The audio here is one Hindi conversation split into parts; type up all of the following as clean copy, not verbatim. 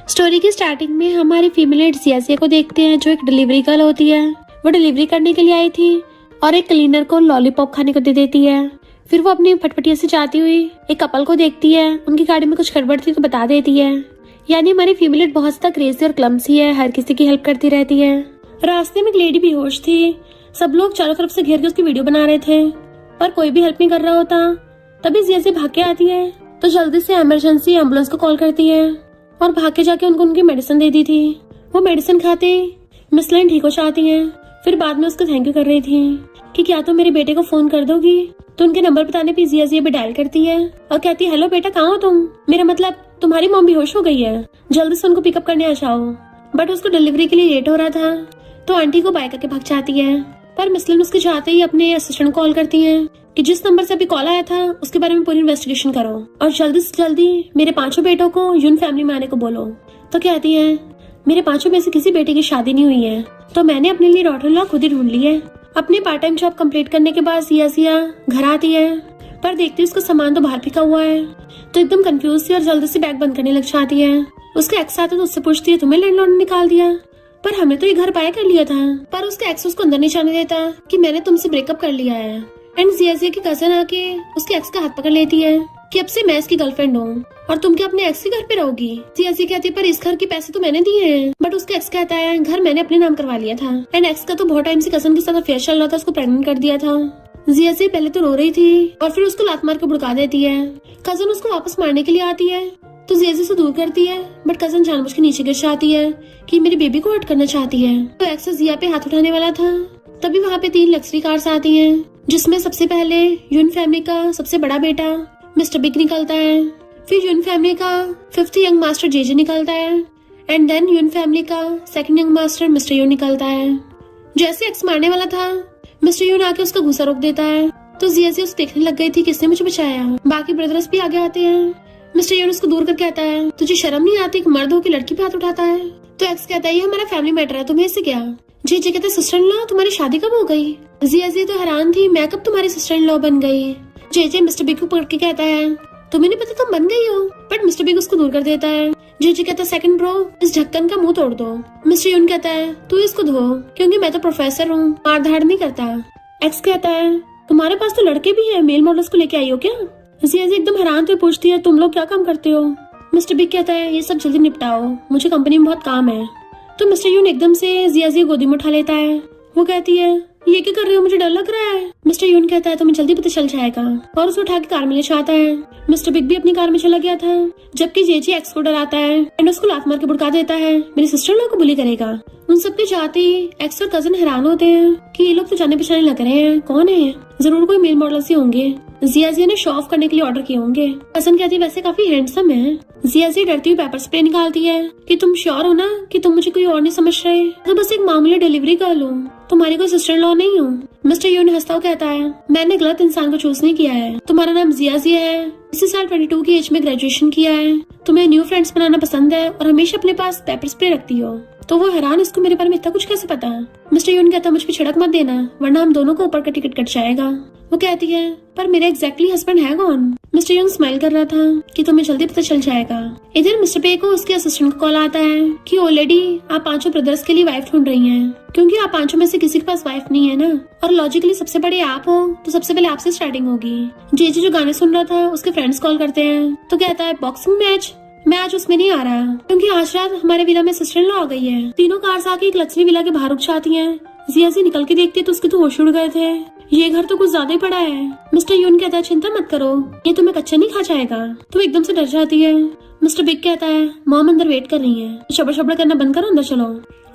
स्टोरी की स्टार्टिंग में हमारी फीमेल जियाजिया को देखते हैं, जो एक डिलीवरी गर्ल होती है। वो डिलीवरी करने के लिए आई थी और एक क्लीनर को लॉलीपॉप खाने को दे देती है। फिर वो अपनी फटफटिया से जाती हुई एक कपल को देखती है। उनकी गाड़ी में कुछ गड़बड़ थी तो बता देती है। यानी हमारी फीमेल बहुत ज्यादा क्रेजी और क्लमसी है, हर किसी की हेल्प करती रहती है। रास्ते में एक लेडी बेहोश थी। सब लोग चारों तरफ से घेर के उसकी वीडियो बना रहे थे, पर कोई भी हेल्प नहीं कर रहा होता। तभी जियाजिया भाग के आती है तो जल्दी से इमरजेंसी एम्बुलेंस को कॉल करती है और भाग के जाके उनको उनकी मेडिसिन दे दी थी। वो मेडिसिन खाते मिस लाइन ठीक हो जाती है। फिर बाद में उसको थैंक यू कर रही थी कि क्या तुम मेरे बेटे को फोन कर दोगी। तो उनके नंबर बताने पे जियाजिया भी डायल करती है और कहती है, हेलो बेटा, कहाँ हो तुम? मेरा मतलब तुम्हारी मॉम बेहोश हो गई है, जल्दी से उनको पिकअप करने आ जाओ। बट उसको डिलीवरी के लिए लेट हो रहा था तो आंटी को बाय करके भाग जाती है। पर मिसलिन उसके जाते ही अपने असिस्टेंट को कॉल करती है कि जिस नंबर से अभी कॉल आया था उसके बारे में पूरी इन्वेस्टिगेशन करो और जल्दी से जल्दी मेरे 5 बेटों को यून फैमिली में आने को बोलो। तो कहती है, मेरे 5 में से किसी बेटे की शादी नहीं हुई है, तो मैंने अपने लिए डॉटर इन लॉ खुद ही ढूंढ ली है। अपने पार्ट टाइम जॉब कंप्लीट करने के बाद जियाजिया घर आती है, पर देखती है उसका सामान तो बाहर फेंका हुआ है। तो एकदम कंफ्यूज थी और जल्दी से बैग बंद करने लग जाती है। उसका एक्स आता तो उससे पूछती है, तुम्हें लैंडलॉर्ड ने निकाल दिया? पर हमने तो ये घर बाय कर लिया था। पर उसका एक्स उसको अंदर नहीं जाने देता कि मैंने तुमसे ब्रेकअप कर लिया है। एंड जियाजिया की कजन आके उसके एक्स का हाथ पकड़ लेती है कि अब से मैं इसकी गर्लफ्रेंड हूँ और तुम क्या अपने एक्स के घर पे रहोगी। जियाजिया कहती है, पर इस घर के पैसे तो मैंने दिए हैं। बट उसका एक्स कहता है, घर मैंने अपने नाम करवा लिया था। एंड एक्स का तो बहुत टाइम से कजन के साथ अफेयर चल रहा था, उसको प्रेग्नेंट कर दिया था। जियाजिया पहले तो रो रही थी और फिर उसको लात मार के भड़का देती है। कजन उसको वापस मारने के लिए आती है तो जियाजिया से दूर करती है, बट कजन जानबूझ के नीचे गिर जाती है कि मेरे बेबी को हर्ट करना चाहती है। तो एक्स जिया पे हाथ उठाने वाला था, तभी वहाँ पे 3 लग्जरी कार्स आती हैं, जिसमें सबसे पहले यून फैमिली का सबसे बड़ा बेटा मिस्टर बिग निकलता है। फिर यून फैमिली का 5th यंग मास्टर जेजे निकलता है एंड देन यून फैमिली का 2nd यंग मास्टर मिस्टर यून निकलता है। जैसे एक्स मारने वाला था, मिस्टर यून आके उसका गुस्सा रोक देता है। तो जियाजिया उसे देखने लग गई थी किसने मुझे बचाया। बाकी ब्रदर्स भी आगे आते हैं। मिस्टर यून उसको दूर करके कहता है, तुझे शर्म नहीं आती कि मर्द हो के लड़की पे हाथ उठाता है? तो एक्स कहता है, ये हमारा फैमिली मैटर है, तुम्हें इससे क्या? जेजे कहता है, सिस्टर इन लॉ तुम्हारी शादी कब हो गई? जियाजिया तो हैरान थी, मैं कब तुम्हारी सिस्टर इन लॉ बन गई? जेजे मिस्टर बिग को पकड़ के कहता है, तुम्हें नहीं पता तुम बन गई हो? बट मिस्टर बिग उसको दूर कर देता है। जेजे कहता है, सेकंड ब्रो, इस ढक्कन का मुंह तोड़ दो। मिस्टर यून कहता है, तू इसको धो, क्योंकि मैं तो प्रोफेसर हूँ, मार धाड़ नहीं करता। एक्स कहता है, तुम्हारे पास तो लड़के भी है, मेल मॉडल्स को लेके आई हो क्या? जियाजिया एकदम हैरान तो पूछती है, तुम लोग क्या काम करते हो? मिस्टर बिग कहता है, ये सब जल्दी निपटाओ, मुझे कंपनी में बहुत काम है। तो मिस्टर यून एकदम से जियाजिया गोदी में उठा लेता है। वो कहती है, ये क्या कर रहे हो, मुझे डर लग रहा है। मिस्टर यून कहता है, तुम्हें जल्दी पता चल जाएगा, और उसे उठा के कार में ले जाता है। मिस्टर बिग भी अपनी कार में चला गया था, जबकि जेजे एक्स को डराता है एंड उसको लात मार के भड़का देता है, मेरी सिस्टर लोग को बुली करेगा। उन सबके जाते ही एक्स और कजन हैरान होते हैं कि ये लोग तो जाने पहचाने लग रहे हैं, कौन है? जरूर कोई मेल मॉडल से होंगे, जियाजिया ने शो ऑफ करने के लिए ऑर्डर किए होंगे। कजन कहती है, वैसे काफी हैंडसम है। जियाजिया डरती हुई पेपर स्प्रे निकालती है कि तुम श्योर हो ना कि तुम मुझे कोई और नहीं समझ रहे? तो बस एक मामूली डिलीवरी गर्ल हूँ, तुम्हारी कोई सिस्टर इन लॉ नहीं हूँ। मिस्टर यून हंसता हुआ कहता है, मैंने गलत इंसान को चूज नहीं किया है, तुम्हारा नाम जियाजिया है, इसी साल 22 की एज में ग्रेजुएशन किया है, तुम्हें न्यू फ्रेंड्स बनाना पसंद है और हमेशा अपने पास पेपर स्प्रे रखती हो। तो वो हैरान, इसको मेरे बारे में इतना कुछ कैसे पता? मिस्टर यून कहता, मुझ पे छिड़क मत देना, वरना हम दोनों को ऊपर का टिकट कट जाएगा। वो कहती है, पर मेरा एग्जैक्टली हस्बैंड है कौन? मिस्टर यून स्माइल कर रहा था कि तुम्हें जल्दी पता चल जाएगा। इधर मिस्टर पे को उसके असिस्टेंट को कॉल आता है कि ऑलरेडी आप 5 ब्रदर्स के लिए वाइफ ढूंढ रही हैं, क्योंकि आप 5 में से किसी के पास वाइफ नहीं है ना, और लॉजिकली सबसे बड़े आप हो तो सबसे पहले आपसे स्टार्टिंग होगी। जेजे जो गाने सुन रहा था उसके फ्रेंड्स कॉल करते हैं तो कहता है, बॉक्सिंग मैच? मैं आज उसमें नहीं आ रहा, क्योंकि आज रात हमारे विला में सिस्टर इन लॉ आ गई है। तीनों कार्स आके एक लग्जरी विला के बाहर रुक जाती हैं। जियाजिया निकल के देखती है तो उसके तो होश उड़ गए थे, ये घर तो कुछ ज्यादा ही बड़ा है। मिस्टर यून कहता है, चिंता मत करो, ये तुम्हें कच्चा नहीं खा जाएगा। तो एकदम से डर जाती है। मिस्टर बिग कहता है, मॉम अंदर वेट कर रही है, शबर शबर करना बंद करो, अंदर चलो।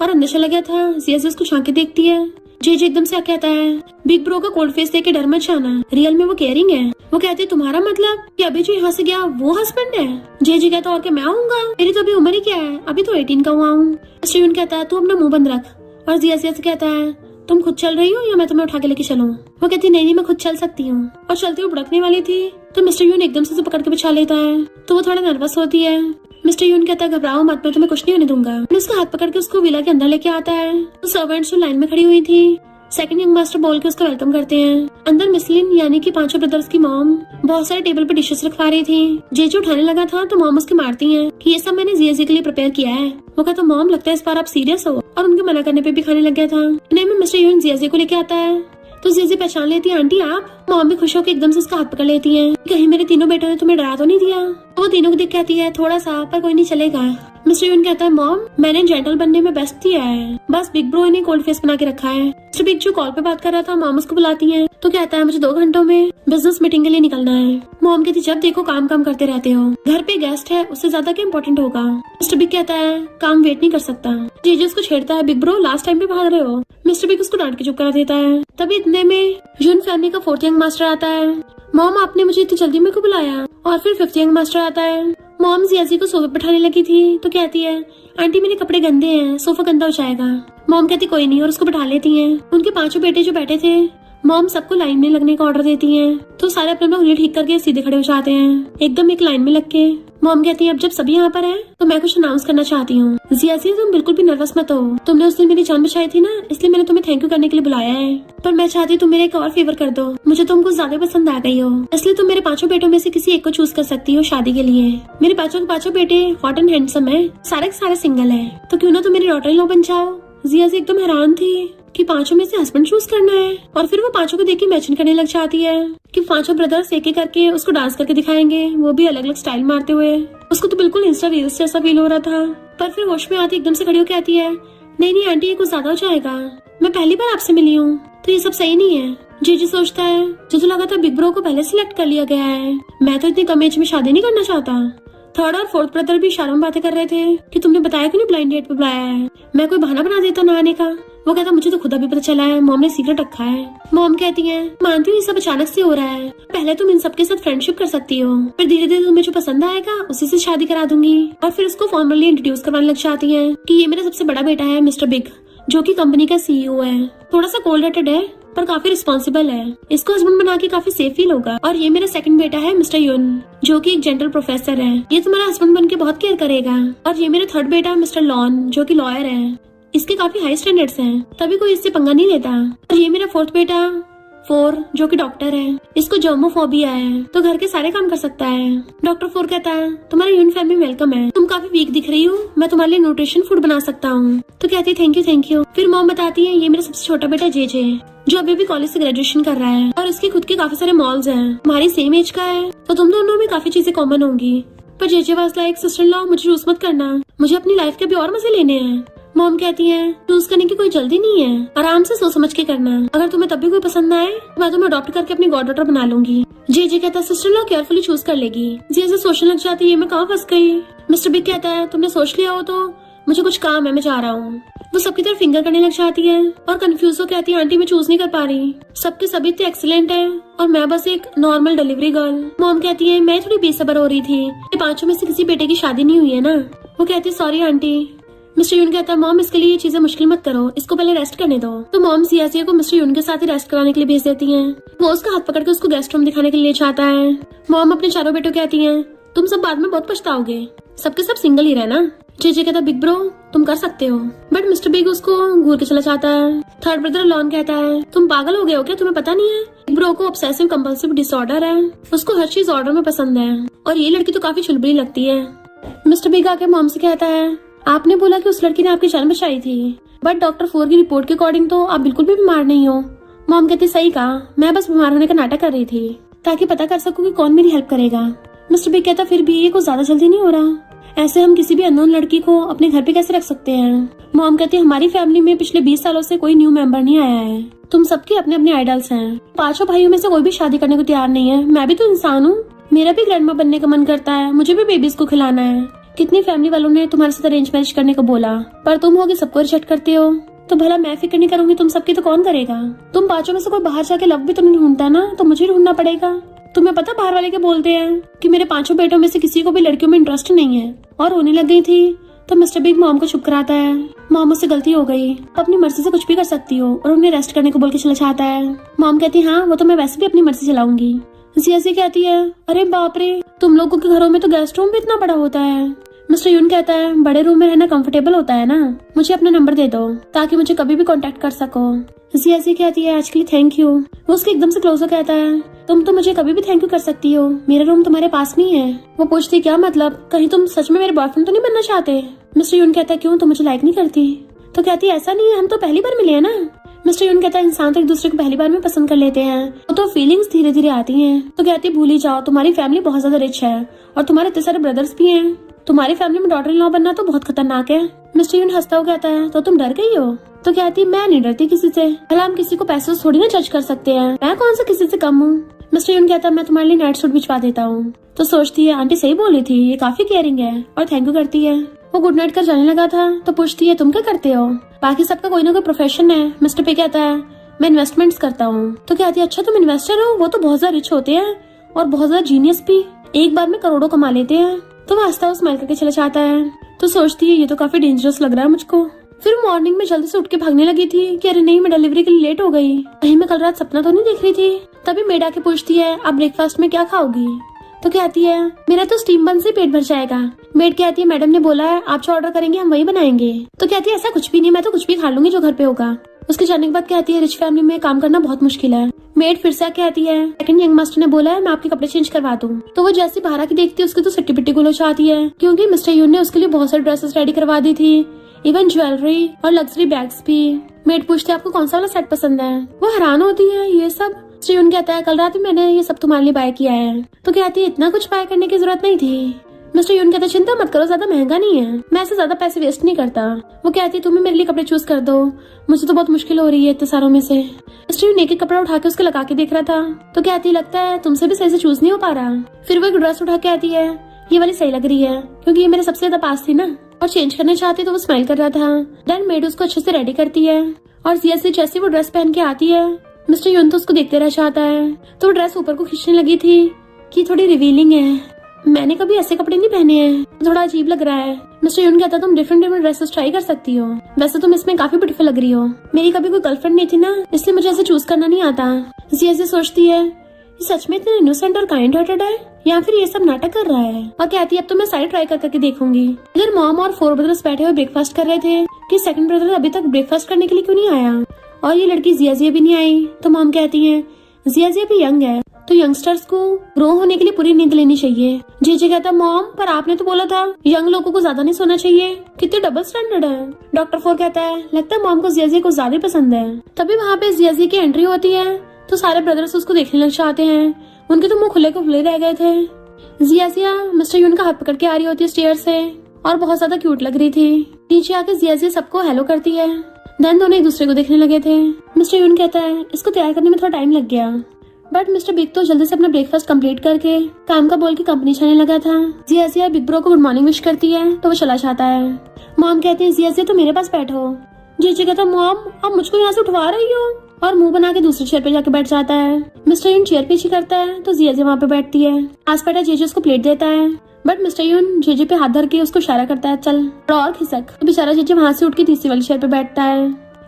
और अंदर चला गया था। जियाजिया उसको झांक के देखती है। जेजे एकदम से कहता है, बिग ब्रो का कोल्ड फेस देख के डर मत जाना, रियल में वो केयरिंग है। वो कहती है, तुम्हारा मतलब कि अभी जो यहाँ से गया वो हस्बैंड है? जेजे कहता है, और क्या मैं आऊंगा, मेरी तो अभी उम्र ही क्या है, अभी तो 18 का हुआ हूँ। मिस्टर यून कहता है, तू अपना मुंह बंद रख। और जियाजिया से कहता है, तुम खुद चल रही हो या मैं तुम्हें उठा के लेके चलूं? वो कहती है, नहीं मैं खुद चल सकती हूँ। और चलती हुई भड़कने वाली थी तो मिस्टर यून एकदम से पकड़ के बिछा लेता है, तो वो थोड़ा नर्वस होती है। मिस्टर यून कहता है, घबराओ मत, मैं तुम्हें कुछ नहीं होने दूंगा। उसका हाथ पकड़ के उसको विला के अंदर लेके आता है। तो सर्वेंट्स जो लाइन में खड़ी हुई थी सेकंड यंग मास्टर बोल के उसको वेलकम करते हैं। अंदर मिसलिन यानी कि पांचों ब्रदर्स की मॉम बहुत सारे टेबल पे डिशेस रखवा रही थी। जेजे उठाने लगा था तो मॉम उसकी मारती हैं कि ये सब मैंने जियाजी के लिए प्रिपेयर किया है। वो कहता मॉम लगता है इस बार आप सीरियस हो, और उनके मना करने पे भी खाने लग गया था। नहीं में मिस्टर यून जियाजी को लेके आता है तो जियाजी पहचान लेती है आंटी आप। मॉम भी खुश होकर एकदम से उसका हाथ पकड़ लेती है। कहीं मेरे तीनों बेटों ने तुम्हें डरा तो नहीं दिया? वो तीनों को देख कहती है थोड़ा सा, पर कोई नहीं चलेगा। मिस्टर यून कहता है मॉम मैंने जेंटल बनने में बेस्ट दिया है, बस बिग ब्रो ने कोल्ड फेस बना के रखा है। मिस्टर बिग जो कॉल पे बात कर रहा था मॉम उसको बुलाती है तो कहता है मुझे 2 घंटों में बिजनेस मीटिंग के लिए निकलना है। मॉम कहती जब देखो काम काम करते रहते हो, घर पे गेस्ट है उससे ज्यादा क्या इम्पोर्टेंट होगा। मिस्टर बिग कहता है काम वेट नहीं कर सकता। जीजे उसको छेड़ता है बिग ब्रो लास्ट टाइम पे भाग रहे हो। मिस्टर बिग उसको डांट के चुप करा देता है। तभी इतने में यून फैमिली का 4th यंग मास्टर आता है। मॉम आपने मुझे इतनी जल्दी मेरे को बुलाया। और फिर 5th यंग मास्टर आता है। मॉम जियाजी को सोफे बैठाने लगी थी तो कहती है आंटी मेरे कपड़े गंदे हैं, सोफा गंदा हो जाएगा। मॉम कहती कोई नहीं और उसको बैठा लेती हैं। उनके 5 बेटे जो बैठे थे मॉम सबको लाइन में लगने का ऑर्डर देती हैं तो सारे अपने उंगली ठीक करके सीधे खड़े हो जाते हैं एकदम एक लाइन में लग के। मॉम कहती है अब जब सभी यहाँ पर हैं तो मैं कुछ अनाउंस करना चाहती हूँ। जियाजी तुम बिल्कुल भी नर्वस मत हो, तुमने उस दिन मेरी जान बचाई थी ना, इसलिए मैंने तुम्हें थैंक यू करने के लिए बुलाया है। पर मैं चाहती हूँ तुम मेरे एक और फेवर कर दो, मुझे तुम कुछ ज्यादा पसंद आ गई हो, इसलिए तुम मेरे 5 बेटों में से किसी एक को चूज कर सकती हो शादी के लिए। मेरे 5 के 5 बेटे हॉट एंड हैंडसम है, सारे के सारे सिंगल है, तो क्यों ना तुम मेरी डॉटर इन लॉ बन जाओ। जियाजी एकदम हैरान थी कि 5 में से हस्बैंड चूज करना है, और फिर वो 5 को देख के मैचिंग करने लग जाती है कि 5 ब्रदर्स एक एक करके उसको डांस करके दिखाएंगे, वो भी अलग अलग स्टाइल मारते हुए। उसको तो बिल्कुल इंस्टा रील्स जैसा फील हो रहा था। पर फिर होश में आती एकदम से खड़ी होकर कहती है नहीं नहीं आंटी ये कुछ ज्यादा हो जाएगा, मैं पहली बार आपसे मिली हूँ तो ये सब सही नहीं है। जीजी सोचता है जो तो लगा था बिग ब्रो को पहले सिलेक्ट कर लिया गया है, मैं तो इतनी कम एज में शादी नहीं करना चाहता। 3rd और 4th ब्रदर भी इशारों में बातें कर रहे थे कि तुमने बताया क्यों नहीं ब्लाइंड डेट पे बुलाया है, मैं कोई बहाना बना देता ना आने का। वो कहता मुझे तो खुद अभी पता चला है, मॉम ने सीक्रेट रखा है। मॉम कहती है मानती हूँ ये सब अचानक से हो रहा है, पहले तुम इन सबके साथ फ्रेंडशिप कर सकती हो, फिर धीरे धीरे तुम्हें जो पसंद आएगा उसी से शादी करा दूंगी। और फिर उसको फॉर्मली इंट्रोड्यूस करवाने लग जाती है कि ये मेरा सबसे बड़ा बेटा है मिस्टर बिग, जो की कंपनी का CEO है, थोड़ा सा कोल्ड हार्टेड है पर काफी रिस्पॉन्सिबल है, इसको हस्बैंड बना के काफी सेफ फील होगा। और ये मेरा सेकंड बेटा है मिस्टर यून, जो कि एक जनरल प्रोफेसर है, ये तुम्हारा हस्बैंड बन के बहुत केयर करेगा। और ये मेरा 3rd बेटा मिस्टर लॉन, जो कि लॉयर है, इसके काफी हाई स्टैंडर्ड्स हैं, तभी कोई इससे पंगा नहीं लेता। और ये मेरा 4th बेटा 4, जो कि डॉक्टर है, इसको जर्मोफोबिया है तो घर के सारे काम कर सकता है। डॉक्टर 4 कहता है तुम्हारी यून फैमिली वेलकम है, तुम काफी वीक दिख रही हो, मैं तुम्हारे लिए न्यूट्रिशन फूड बना सकता हूँ। तो कहती है थैंक यू। फिर मॉम बताती है ये मेरा सबसे छोटा बेटा जेजे, जो अभी भी कॉलेज से ग्रेजुएशन कर रहा है, और इसके खुद के काफी सारे मॉल्स हैं, हमारी सेम एज का है तो तुम दोनों में काफी चीजें कॉमन होंगी। पर JJ was like sister in law मुझे चूज मत करना, मुझे अपनी लाइफ के भी और मजे लेने हैं। मॉम कहती है चूज करने की कोई जल्दी नहीं है, आराम से सोच समझ के करना, अगर तुम्हें तब भी कोई पसंद आए मैं तुम्हें अडॉप्ट करके अपनी गॉड डॉटर बना लूंगी। जे कहता है सिस्टर लॉ केयरफुली चूज कर लेगी। जी ऐसे सोचने लग जाती है मैं कहाँ फंस गई। मिस्टर बिग कहता है तुमने सोच लिया हो तो मुझे कुछ काम है, मैं जा रहा हूँ। वो सबकी तरफ फिंगर करने लग जाती है और कंफ्यूज हो कहती है आंटी मैं चूज नहीं कर पा रही, सबके सभी इतने एक्सीलेंट है और मैं बस एक नॉर्मल डिलीवरी गर्ल। मॉम कहती है मैं थोड़ी बेसब्र हो रही थी, 5 में से किसी बेटे की शादी नहीं हुई है ना। वो कहती है सॉरी आंटी। मिस्टर यून कहता है मॉम इसके लिए ये चीजें मुश्किल मत करो, इसको पहले रेस्ट करने दो। तो मॉम सियासी को मिस्टर यून के साथ ही रेस्ट कराने के लिए भेज देती हैं। वो उसका हाथ पकड़ के उसको गेस्ट रूम दिखाने के लिए चाहता है। मॉम अपने चारों बेटों कहती हैं तुम सब बाद में बहुत पछताओगे, सबके सब सिंगल ही रहना। जे कहता बिग ब्रो तुम कर सकते हो, बट मिस्टर बिग उसको घूर के चला जाता है। 3rd ब्रदर लॉन कहता है तुम पागल हो गए हो क्या, तुम्हें पता नहीं है बिग ब्रो को ऑब्सेसिव कंपल्सिव डिसऑर्डर है, उसको हर चीज ऑर्डर में पसंद है और ये लड़की तो काफी चुलबुली लगती है। मिस्टर बिग आके मॉम से कहता है आपने बोला कि उस लड़की ने आपकी जान बचाई थी, बट डॉक्टर 4 की रिपोर्ट के अकॉर्डिंग तो आप बिल्कुल भी बीमार नहीं हो। मॉम कहती सही कहा, मैं बस बीमार होने का नाटक कर रही थी ताकि पता कर सकूं कि कौन मेरी हेल्प करेगा। मिस्टर बिग कहता फिर भी ये कुछ ज्यादा जल्दी नहीं हो रहा, ऐसे हम किसी भी अननोन लड़की को अपने घर पे कैसे रख सकते हैं। मॉम कहती है हमारी फैमिली में पिछले 20 सालों से कोई न्यू मेंबर नहीं आया है, तुम सबके अपने अपने आइडल्स हैं, 5 भाइयों में से कोई भी शादी करने को तैयार नहीं है, मैं भी तो इंसान हूँ, मेरा भी ग्रैंडमा बनने का मन करता है, मुझे भी बेबीज को खिलाना है। कितनी फैमिली वालों ने तुम्हारे साथ अरेंज मैरिज करने को बोला, पर तुम हो कि सबको रिजेक्ट करते हो, तो भला मैं फिक्र नहीं करूंगी तुम सबकी तो कौन करेगा। तुम 5 में से कोई बाहर जाके लव भी तो नहीं ढूंढता ना, तो मुझे ढूंढना पड़ेगा। तुम्हें पता बाहर वाले क्या बोलते हैं कि मेरे 5 बेटों में से किसी को भी लड़कियों में इंटरेस्ट नहीं है। और रोने लग गई थी तो मिस्टर बिग मॉम को चुप कराता है। मॉम मुझसे गलती हो गई, अपनी मर्जी से कुछ भी कर सकती हो, और उन्हें रेस्ट करने को बोल के चला जाता है। मॉम कहती है हाँ वो तो मैं वैसे भी अपनी मर्जी चलाऊंगी। जियाजी कहती है अरे बाप रे तुम लोगों के घरों में तो गेस्ट रूम भी इतना बड़ा होता है। मिस्टर यून कहता है बड़े रूम में रहना कंफर्टेबल होता है ना, मुझे अपना नंबर दे दो ताकि मुझे कभी भी कांटेक्ट कर सको। जियाजी कहती है आज के लिए थैंक यू। वो उसके एकदम से क्लोज हो कहता है तुम तो मुझे कभी भी थैंक यू कर सकती हो, मेरा रूम तुम्हारे पास नहीं है। वो पूछती क्या मतलब, कहीं तुम सच में मेरे बॉयफ्रेंड तो नहीं बनना चाहते। मिस्टर यून कहता है क्यों, तुम मुझे लाइक नहीं करती। तो कहती है ऐसा नहीं है, हम तो पहली बार मिले हैं ना। मिस्टर यून कहता है इंसान तो एक दूसरे को पहली बार में पसंद कर लेते हैं, वो तो फीलिंग्स धीरे धीरे आती हैं। तो कहती है भूल ही जाओ, तुम्हारी फैमिली बहुत ज्यादा रिच है और तुम्हारे इतने सारे ब्रदर्स भी हैं, तुम्हारी फैमिली में डॉटर इन लॉ बनना तो बहुत खतरनाक है। मिस्टर यून हंसता हुआ कहता है तो तुम डर गई हो। तो कहती मैं नहीं डरती किसी से, भला हम किसी को पैसों से थोड़ी ना जज कर सकते हैं, मैं कौन सा किसी से कम हूँ। मिस्टर यून कहता है मैं तुम्हारे लिए नाइट सूट भिजवा देता हूँ। तो सोचती है आंटी सही बोली थी, ये काफी केयरिंग है, और थैंक यू करती है। वो गुड नाइट कर जाने लगा था तो पूछती है तुम क्या करते हो। बाकी सबका कोई ना कोई प्रोफेशन है। मिस्टर पे कहता है मैं इन्वेस्टमेंट्स करता हूँ। तो कहती है अच्छा तुम इन्वेस्टर हो, वो तो बहुत ज्यादा रिच होते हैं और बहुत ज्यादा जीनियस भी, एक बार में करोड़ों कमा लेते हैं। तो वो हंसता हुआ स्माइल करके चला जाता है। तो सोचती है ये तो काफी डेंजरस लग रहा है मुझको। फिर मॉर्निंग में जल्दी से उठ के भागने लगी थी कि अरे नहीं मैं डिलीवरी के लिए लेट हो गई, कहीं मैं कल रात सपना तो नहीं देख रही थी। तभी मेड आके पूछती है आप ब्रेकफास्ट में क्या खाओगी। तो कहती है मेरा तो स्टीम बन से पेट भर जाएगा। मेड कहती है मैडम ने बोला है आप जो ऑर्डर करेंगे हम वही बनाएंगे। तो कहती है ऐसा कुछ भी नहीं, मैं तो कुछ भी खा लूंगी जो घर पे होगा। उसके जाने के बाद कहती है रिच फैमिली में काम करना बहुत मुश्किल है। मेड फिर से कहती है सेकंड यंग मास्टर ने बोला है मैं आपके कपड़े चेंज करवा दूं। तो वो जैसी बाहर की देखती है उसकी तो सिट्टी पिट्टी गुलो चाहती है, क्योंकि मिस्टर यून ने उसके लिए बहुत सारी ड्रेसेस रेडी करवा दी थी, इवन ज्वेलरी और लग्जरी बैग्स भी। मेड पूछती है आपको कौन सा वाला सेट पसंद है। वो हैरान होती है ये सब। मिस्टर यून कहता है कल रात ही मैंने ये सब तुम्हारे लिए बाय किया है। तो कहती है इतना कुछ बाय करने की जरूरत नहीं थी। मिस्टर यून कहता है चिंता मत करो, ज्यादा महंगा नहीं है, मैं ऐसे ज्यादा पैसे वेस्ट नहीं करता। वो कहती है तुम्हें मेरे लिए कपड़े चूज कर दो, मुझे तो बहुत मुश्किल हो रही है इतने सारों में से। मिस्टर यून एक कपड़ा उठा के उसके लगा के देख रहा था। तो कहती लगता है तुमसे भी सही से चूज नहीं हो पा रहा। फिर वो एक ड्रेस उठा के आती है, ये वाली सही लग रही है क्योंकि ये मेरे सबसे ज्यादा पास थी ना, और चेंज करना चाहती तो वो स्माइल कर रहा था। देन मेड उसको अच्छे से रेडी करती है और जैसे वो ड्रेस पहन के आती है मिस्टर यून तो उसको देखते रह जाता है। तो वो ड्रेस ऊपर को खींचने लगी थी कि थोड़ी रिवीलिंग है, मैंने कभी ऐसे कपड़े नहीं पहने हैं, थोड़ा अजीब लग रहा है। मिस्टर यून कहता तुम डिफरेंट ड्रेसेस ट्राई कर सकती हो, वैसे तुम इसमें काफी ब्यूटीफुल लग रही हो, मेरी कभी कोई गर्लफ्रेंड नहीं थी ना इसलिए मुझे ऐसे चूज करना नहीं आता। ऐसे सोचती है ये सच में इतना इनोसेंट और काइंड हार्टेड है या फिर ये सब नाटक कर रहा है। और कहती है अब तो मैं सारी ट्राई करके देखूंगी। इधर मॉम और 4 ब्रदर्स बैठे हुए ब्रेकफास्ट कर रहे थे कि सेकंड ब्रदर अभी तक ब्रेकफास्ट करने के लिए क्यों नहीं आया, और ये लड़की जिया भी नहीं आई। तो मॉम कहती है जिया भी यंग है तो यंगस्टर्स को ग्रो होने के लिए पूरी नींद लेनी चाहिए। जे कहता मॉम पर आपने तो बोला था यंग लोगों को ज्यादा नहीं सोना चाहिए, कितने डबल स्टैंडर्ड है। डॉक्टर 4 कहता है लगता है मॉम को जिया को ज्यादा पसंद है। तभी वहाँ पे जिया की एंट्री होती है तो सारे ब्रदर्स उसको देखने लग जाते हैं, उनके तो मुंह खुले को खुले रह गए थे। जिया मिस्टर यून का हाथ पकड़ के आ रही होती है स्टेयर से और बहुत ज्यादा क्यूट लग रही थी। नीचे आके जिया सबको हेलो करती है। देन दोनों एक दूसरे को देखने लगे थे। मिस्टर यून कहता है इसको तैयार करने में थोड़ा टाइम लग गया, बट मिस्टर बिग तो जल्दी से अपना ब्रेकफास्ट कंप्लीट करके काम का बोल के कंपनी जाने लगा था। जिया बिग ब्रो को गुड मॉर्निंग विश करती है तो वो चला जाता है। मॉम कहती है जिया तो मेरे पास बैठो। जी कहता मॉम आप मुझको यहाँ से उठवा रही हो, और मुंह बना के दूसरे चेयर पे जाके बैठ जाता है। मिस्टर यून चेयर पीछे करता है तो जिया वहाँ पे बैठती है। आस बैठा जेजे उसको प्लेट देता है, बट मिस्टर यून जेजे पे हाथ धर के उसको इशारा करता है चल और खिसक। तो बेचारा जेजे वहाँ से उठ के तीसरी वाली चेयर पे बैठता है।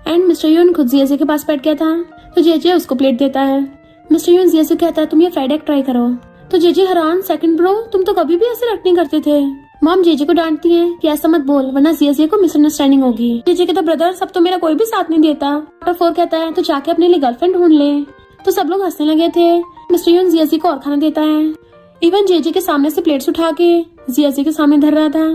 एंड मिस्टर यून खुद जिया के पास बैठ गया था तो जेजे उसको प्लेट देता है। मिस्टर यून जिया से कहता है तुम ये फ्राइड एग ट्राई करो। तो जेजे हैरान सेकंड ब्रो तुम तो कभी भी ऐसे एक्ट नहीं करते थे। मॉम जेजे को डांटती है कि ऐसा मत बोल वरना जिया को मिसअंडरस्टैंडिंग होगी। जेजे कहता ब्रदर सब तो मेरा कोई भी साथ नहीं देता। डॉक्टर 4 कहता है तो जाके अपने लिए गर्लफ्रेंड ढूंढ ले। तो सब लोग हंसने लगे थे। मिस्टर यून जिया को और खाना देता है, इवन जेजे के सामने से प्लेट्स उठा के जिया के सामने धर रहा था।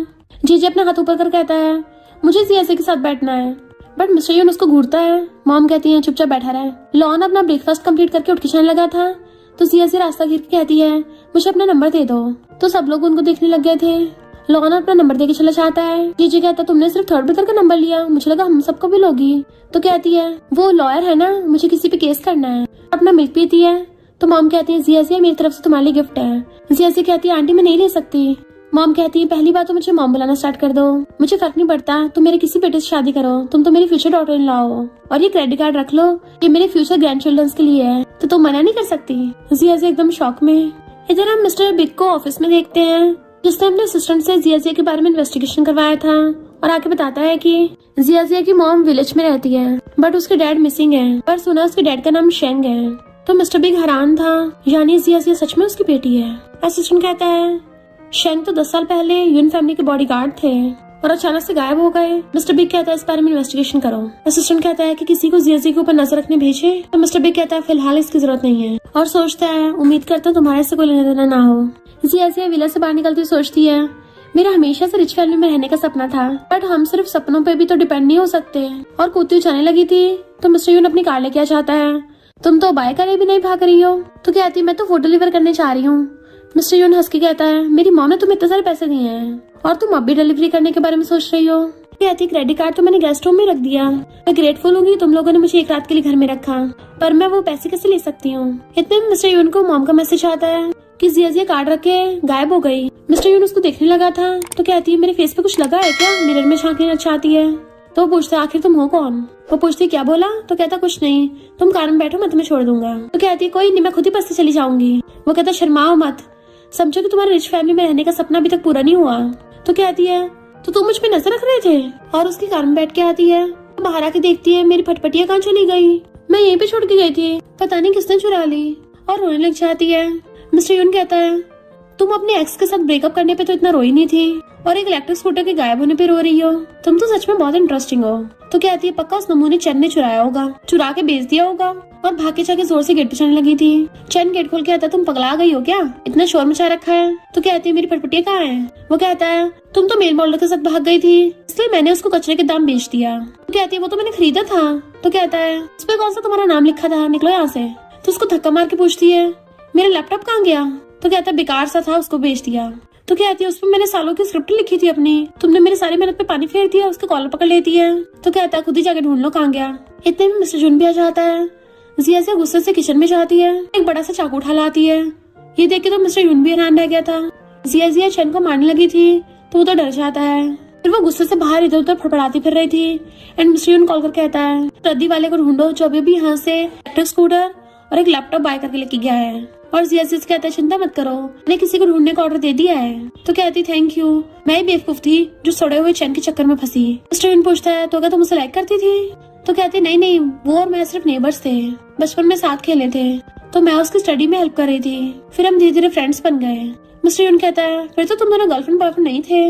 जेजे अपना हाथ ऊपर कर कहता है मुझे जिया के साथ बैठना है, बट मिस्टर यून उसको घूरता है। मॉम कहती है चुपचाप बैठा रहे। लॉन अपना ब्रेकफास्ट कंप्लीट करके उठ के जाने लगा था तो जिया रास्ता गिर के कहती है मुझे अपना नंबर दे दो। तो सब लोग उनको देखने लग गए थे। लॉन अपना नंबर देके चला जाता है। जीजे कहता तुमने सिर्फ थर्ड ब्रदर का नंबर लिया, मुझे लगा हम सबको भी लोगी। तो कहती है वो लॉयर है ना, मुझे किसी पे केस करना है। अपना मिल्क पीती है तो मॉम कहती है जिया मेरी तरफ से तुम्हारे लिए गिफ्ट है। जिया कहती है आंटी मैं नहीं ले सकती। मॉम कहती है पहली बात तो मुझे मॉम बुलाना स्टार्ट कर दो, मुझे फर्क नहीं पड़ता तुम मेरे किसी बेटे से शादी करो, तुम तो मेरी फ्यूचर डॉटर इन लॉ हो, और ये क्रेडिट कार्ड रख लो ये मेरे फ्यूचर ग्रैंड चिल्ड्रंस के लिए है, तो तुम मना नहीं कर सकती। जिया एकदम शॉक में। इधर हम मिस्टर बिग को ऑफिस में देखते हैं जिसने अपने असिस्टेंट से जिया के बारे में इन्वेस्टिगेशन करवाया था और आके बताता है कि जिया की मॉम विलेज में रहती है बट उसके डैड मिसिंग है, पर सुना उसके डैड का नाम शेंग है। तो मिस्टर बिग हैरान था, यानी जिया सच में उसकी बेटी है। असिस्टेंट कहता है शेंग तो 10 साल पहले यून फैमिली के बॉडीगार्ड थे और अचानक से गायब हो गए। मिस्टर बिग कहता है इस बारे में इन्वेस्टिगेशन करो। असिस्टेंट कहता है कि किसी को जियाजी के ऊपर नजर रखने भेजे, तो मिस्टर बिग कहता है फिलहाल इसकी जरूरत नहीं है और सोचता है उम्मीद करता हूँ तुम्हारे से कोई लेना देना ना हो। जियाजी विला से बाहर निकलती सोचती है मेरा हमेशा से रिच फैमिली में रहने का सपना था, बट हम सिर्फ सपनों पे भी तो डिपेंड नहीं हो सकते। और कूदती जाने लगी थी तो मिस्टर यून अपनी कार लेके आ जाता है। तुम तो बाय करे भी नहीं भाग रही हो। तो कहती मैं तो फूड डिलीवर करने जा रही हूँ। मिस्टर यून हंस के कहता है मेरी मॉम ने तुम्हें इतने सारे पैसे दिए हैं और तुम अब भी डिलीवरी करने के बारे में सोच रही हो। कहती क्रेडिट कार्ड तो मैंने गेस्ट रूम में रख दिया। मैं ग्रेटफुल हूँ तुम लोगों ने मुझे एक रात के लिए घर में रखा, पर मैं वो पैसे कैसे ले सकती हूँ। इतने में मिस्टर यून को मॉम का मैसेज आता है कि जिया कार्ड रख के गायब हो गई। मिस्टर यून उसको देखने लगा था तो कहती है मेरे फेस पे कुछ लगा है क्या, मिरर में झांकना चाहती है। तो वो पूछता आखिर तुम हो कौन। वो पूछती क्या बोला। तो कहता कुछ नहीं, तुम कार में बैठो मैं तुम्हें छोड़ दूंगा। तो कहती कोई नहीं मैं खुद ही बस से चली जाऊंगी। वो कहता शर्माओ मत, समझो कि तुम्हारे रिच फैमिली में रहने का सपना अभी तक पूरा नहीं हुआ। तो कहती है तो तुम मुझ पे नजर रख रहे थे। और उसकी कार में बैठ के आती है, बाहर आके देखती है मेरी फटफटिया कहाँ चली गई, मैं यहीं पे छोड़ के गई थी, पता नहीं किसने चुरा ली। और रोने लग जाती है। मिस्टर यून कहता है तुम अपने एक्स के साथ ब्रेकअप करने पे तो इतना रोई नहीं थी और एक इलेक्ट्रिक स्कूटर के गायब होने पे रो रही हो। तुम तो सच में बहुत इंटरेस्टिंग हो। तो कहती है पक्का उस नमूने चैन ने चुराया होगा, चुरा के बेच दिया होगा। और भाग के जाके जोर से गेट पे चढ़ने लगी थी। चैन गेट खोल के आता तुम पगला गई हो क्या, इतना शोर मचा रखा है। तो कहती है मेरी फटफटिया कहाँ है। वो कहता है तुम तो मेल मॉडल के साथ भाग गई थी इसलिए मैंने उसको कचरे के दाम बेच दिया। तो कहती है वो तो मैंने खरीदा था। तो कहता है इस पे कौन सा तुम्हारा नाम लिखा था, निकलो यहाँ से। तो उसको धक्का मार के पूछती है मेरा लैपटॉप कहाँ गया। तो कहता है बेकार सा था उसको बेच दिया। तो कहती है उसमें मैंने सालों की स्क्रिप्ट लिखी थी अपनी, तुमने मेरी सारी मेहनत पे पानी फेर दिया, उसका कॉलर पकड़ लेती है। तो कहता है खुद ही जाके ढूंढ लो कहाँ गया। इतने में मिस्टर जून भी आ जाता है। जिया से गुस्से से किचन में जाती है, एक बड़ा सा चाकू उठा लाती है। ये देख के तो मिस्टर यून भी हैरान रह गया था। जिया चैन को मारने लगी थी तो वो तो डर जाता है। फिर वो गुस्से से बाहर इधर उधर फड़फड़ाती फिर रही थी। एंड मिस्टर यून कॉल कर कहता है रद्दी वाले को ढूंढो जो अभी भी यहाँ से इलेक्ट्रिक स्कूटर और एक लैपटॉप बाय करके लेके गया है। और जिया से कहता है चिंता मत करो, मैंने किसी को ढूंढने का ऑर्डर दे दिया है। तो कहती थैंक यू, मैं ही बेवकूफ थी जो सड़े हुए चैन के चक्कर में फंसी। मिस्टर यून पूछता है तो क्या तुम उसे लाइक करती थी। तो कहती नहीं, वो और मैं सिर्फ नेबर्स थे, बचपन में साथ खेले थे, तो मैं उसकी स्टडी में हेल्प कर रही थी, फिर हम धीरे धीरे फ्रेंड्स बन गए। मिस्टर यून कहता है फिर तो तुम दोनों गर्लफ्रेंड बॉयफ्रेंड नहीं थे,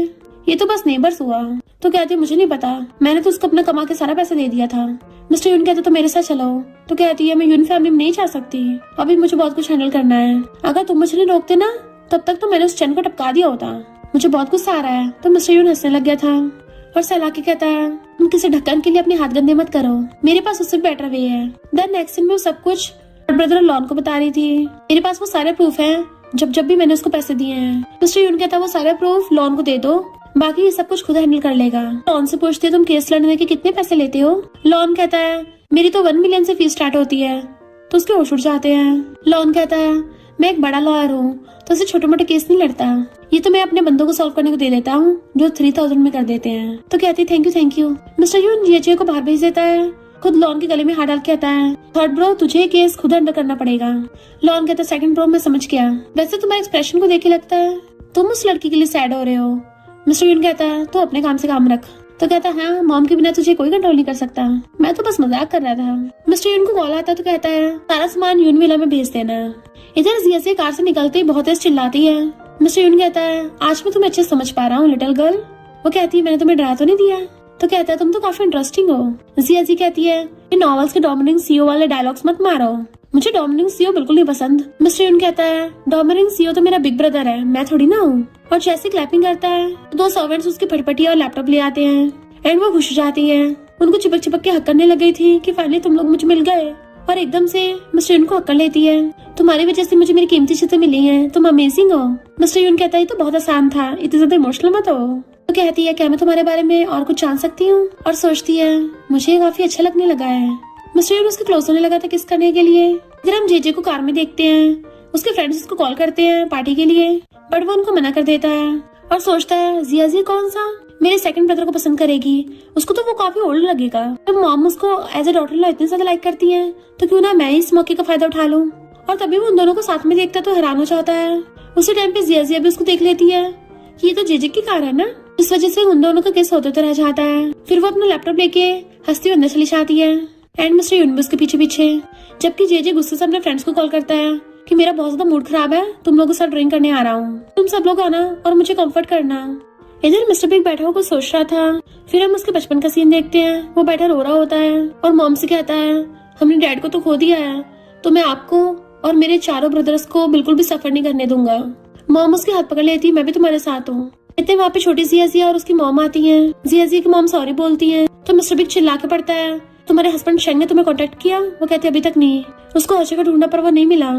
ये तो बस नेबर्स हुआ। तो कहती है मुझे नहीं पता, मैंने तो उसको अपना कमा के सारा पैसा दे दिया था। मिस्टर यून कहता तो मेरे साथ चलो। तो कहती है मैं यून फैमिली में नहीं जा सकती, अभी मुझे बहुत कुछ हैंडल करना है। अगर तुम मुझे नहीं रोकते ना तब तक तो मैंने उस चैन को टपका दिया होता, मुझे बहुत गुस्सा आ रहा है। तो मिस्टर यून हंसने लग गया था और सहला के कहता है तुम किसी ढक्कन के लिए अपने हाथ गंदे मत करो, मेरे पास उससे बेटर वे है। देन नेक्स्ट सीन में वो सब कुछ ब्रदर लॉन को बता रही थी। मेरे पास वो सारे प्रूफ है जब भी मैंने उसको पैसे दिए हैं। मिस्टर यून कहता है वो सारे प्रूफ लॉन को दे दो, बाकी ये सब कुछ खुद हैंडल कर लेगा। लॉन से पूछती है तुम केस लड़ने के कितने पैसे लेते हो। लॉन कहता है मेरी तो 1 मिलियन से फीस स्टार्ट होती है। तो उसके होश उड़ जाते हैं। लॉन कहता है मैं एक बड़ा लॉयर हूँ तो उसे छोटे मोटे केस नहीं लड़ता, ये तो मैं अपने बंदों को सॉल्व करने को दे देता हूँ जो 3000 में कर देते हैं। तो कहती है थैंक यू। मिस्टर यून जीजे को बाहर भेज देता है, खुद लॉन के गले में हाथ डाल के कहता है थर्ड ब्रो तुझे ये केस खुद हैंडल करना पड़ेगा। लॉन कहता है सेकंड ब्रो मैं समझ गया, वैसे तुम्हारे एक्सप्रेशन को देख के लगता है तुम उस लड़की के लिए सैड हो रहे हो। मिस्टर यून कहता है तो अपने काम से काम रख। तो कहता है हाँ मॉम के बिना तुझे कोई कंट्रोल नहीं कर सकता, मैं तो बस मजाक कर रहा था। मिस्टर यून को कॉल आता है तो कहता है सारा सामान यून विला में भेज देना। इधर जिया से कार से निकलते ही बहुत तेज चिल्लाती है। मिस्टर यून कहता है आज मैं तुम्हें अच्छे से समझ पा रहा हूँ लिटिल गर्ल। वो कहती है मैंने तुम्हें डरा तो नहीं दिया। तो कहता है तुम तो काफी इंटरेस्टिंग हो। जिया जी कहती है ये नॉवेल्स के डोमिनिक सीओ वाले डायलॉग्स मत मारो, मुझे डोमिनिक सीओ बिल्कुल नहीं पसंद। मिस्टर यून कहता है डोमिनिक सीओ तो मेरा बिग ब्रदर है, मैं थोड़ी ना हूँ। और जैसे क्लैपिंग करता है तो 2 सर्वेंट्स उसकी फटफटी और लैपटॉप ले आते हैं एंड वो खुश हो जाती है। उनको चिपक के हक करने लग गई थी कि फाइनली तुम लोग मुझे मिल गए। और एकदम से मिस्टर यून को हक कर लेती है, तुम्हारी वजह से मुझे मेरी कीमती चीजें मिली हैं, तुम अमेजिंग हो। मिस्टर यून कहता है तो बहुत आसान था, इतनी ज्यादा इमोशनल मत हो। तो कहती है क्या मैं तुम्हारे बारे में और कुछ जान सकती हूँ। और सोचती है मुझे ये काफी अच्छा लगने लगा है। मिस्टर यून उसके क्लोज होने लगा था किस करने के लिए। इधर हम जेजे को कार में देखते हैं, उसके फ्रेंड्स उसको कॉल करते हैं पार्टी के लिए, बट वो उनको मना कर देता है और सोचता है जिया जी कौन सा मेरे सेकंड ब्रदर को पसंद करेगी, उसको तो वो काफी ओल्ड लगेगा। जब मॉम उसको as a daughter in law इतनी ज्यादा लाइक करती है तो क्यों ना मैं इस मौके का फायदा उठा लूं। और तभी वो उन दोनों को साथ में देखता तो हैरान हो जाता है। उसी टाइम पे जिया भी उसको देख लेती है कि ये तो जेजे की कार है ना, इस वजह से उन दोनों का केस होते तो रह जाता है। फिर वो अपना लैपटॉप लेके हंसती अंदर चली जाती है एंड मिस्टर यून भी उसके पीछे पीछे। जबकि जेजे गुस्से से अपने फ्रेंड्स को कॉल करता है कि मेरा बहुत ज्यादा मूड खराब है, तुम लोगों के साथ ड्रिंक करने आ रहा हूँ, तुम सब लोग आना और मुझे कंफर्ट करना। इधर मिस्टर बिग बैठा हुआ कुछ सोच रहा था। फिर हम उसके बचपन का सीन देखते हैं। वो बैठा रो रहा होता है और मॉम से कहता है, हमने डैड को तो खो दिया है, तो मैं आपको और मेरे चारों ब्रदर्स को बिल्कुल भी सफर नहीं करने दूंगा। मॉम उसके हाथ पकड़ लेती, मैं भी तुम्हारे साथ हूँ। इतने वहाँ पे छोटी जिया और उसकी मॉम आती है। जिया की मॉम सॉरी बोलती है तो मिस्टर बिग चिल्ला के पड़ता है, तुम्हारे हस्बैंड शेंग ने तुम्हें कांटेक्ट किया? वो कहते अभी तक नहीं। उसको हर जगह ढूंढा पर वो नहीं मिला।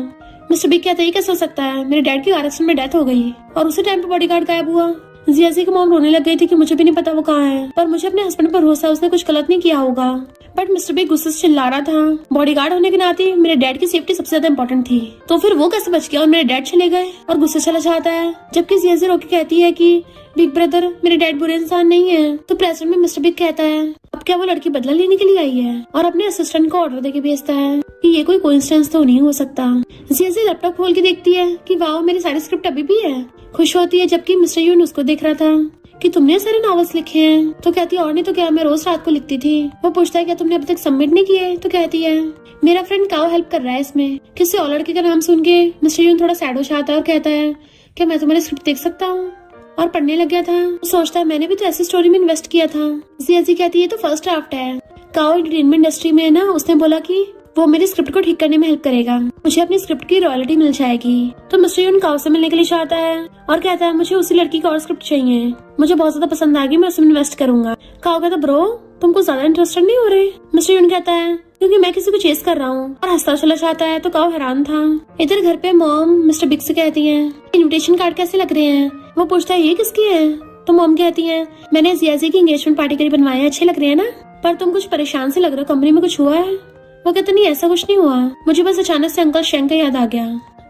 मिस्टर बिग कहते ये कैसे हो सकता है, मेरे डैड की कार एक्सीडेंट में डेथ हो गई और उसी टाइम पे बॉडीगार्ड गायब हुआ। जिया की मॉम रोने लग गई थी कि मुझे भी नहीं पता वो कहाँ है, पर मुझे अपने हस्बैंड पर भरोसा, उसने कुछ गलत नहीं किया होगा। बट मिस्टर बिग गुस्से से चिल्ला रहा था, बॉडीगार्ड होने के नाते मेरे डैड की सेफ्टी सबसे ज्यादा इंपॉर्टेंट थी, तो फिर वो कैसे बच गया और मेरे डैड चले गए? और गुस्से चला जाता है। जबकि जिया रोके कहती है कि बिग ब्रदर, मेरे डैड बुरे इंसान नहीं है। तो प्रेजेंट में मिस्टर बिग कहता है, अब क्या वो लड़की बदला लेने के लिए आई है? और अपने असिस्टेंट को ऑर्डर देके भेजता है कि ये कोई कोइंसिडेंस तो नहीं हो सकता। जिया लैपटॉप खोल के देखती है कि वाह, मेरी सारी स्क्रिप्ट अभी भी है। खुश होती है, जबकि मिस्टर यून उसको देख रहा था कि तुमने सारे नॉवेल्स लिखे हैं। तो कहती है और नहीं तो क्या, मैं रोज रात को लिखती थी। वो पूछता है क्या तुमने अभी तक सबमिट नहीं किए? तो कहती है मेरा फ्रेंड काओ हेल्प कर रहा है इसमें। किसी और लड़के का नाम सुन के मिस्टर यून थोड़ा सैड हो जाता है और कहता है क्या मैं तुम्हारी स्क्रिप्ट देख सकता हूँ? और पढ़ने लग गया था। सोचता है मैंने भी तो ऐसी स्टोरी में इन्वेस्ट किया था। जिया कहती है तो फर्स्ट ड्राफ्ट है। काओ एंटरटेनमेंट इंडस्ट्री में है ना, उसने बोला कि वो मेरी स्क्रिप्ट को ठीक करने में हेल्प करेगा, मुझे अपनी स्क्रिप्ट की रॉयल्टी मिल जाएगी। तो मिस्टर यून काओ से मिलने के लिए चाहता है और कहता है मुझे उसी लड़की का और स्क्रिप्ट चाहिए, मुझे बहुत ज्यादा पसंद आएगी, मैं उसमें इन्वेस्ट करूंगा। काओ कहता ब्रो तुम कुछ ज्यादा इंटरेस्टेड नहीं हो रहे? मिस्टर यून कहता है क्योंकि मैं किसी को चेस कर रहा हूँ, और हंसता चला जाता है। तो काओ हैरान था। इधर घर पे मॉम मिस्टर बिग से कहती है इन्विटेशन कार्ड कैसे लग रहे हैं? वो पूछता है ये किसकी है? तो मॉम कहती है मैंने जिया की एंगेजमेंट पार्टी के लिए बनवाए हैं, अच्छे लग रहे हैं ना? पर तुम कुछ परेशान से लग रहे हो, कंपनी में कुछ हुआ है? वो कहता नहीं ऐसा कुछ नहीं हुआ, मुझे बस अचानक से अंकल शेंग का याद आ गया।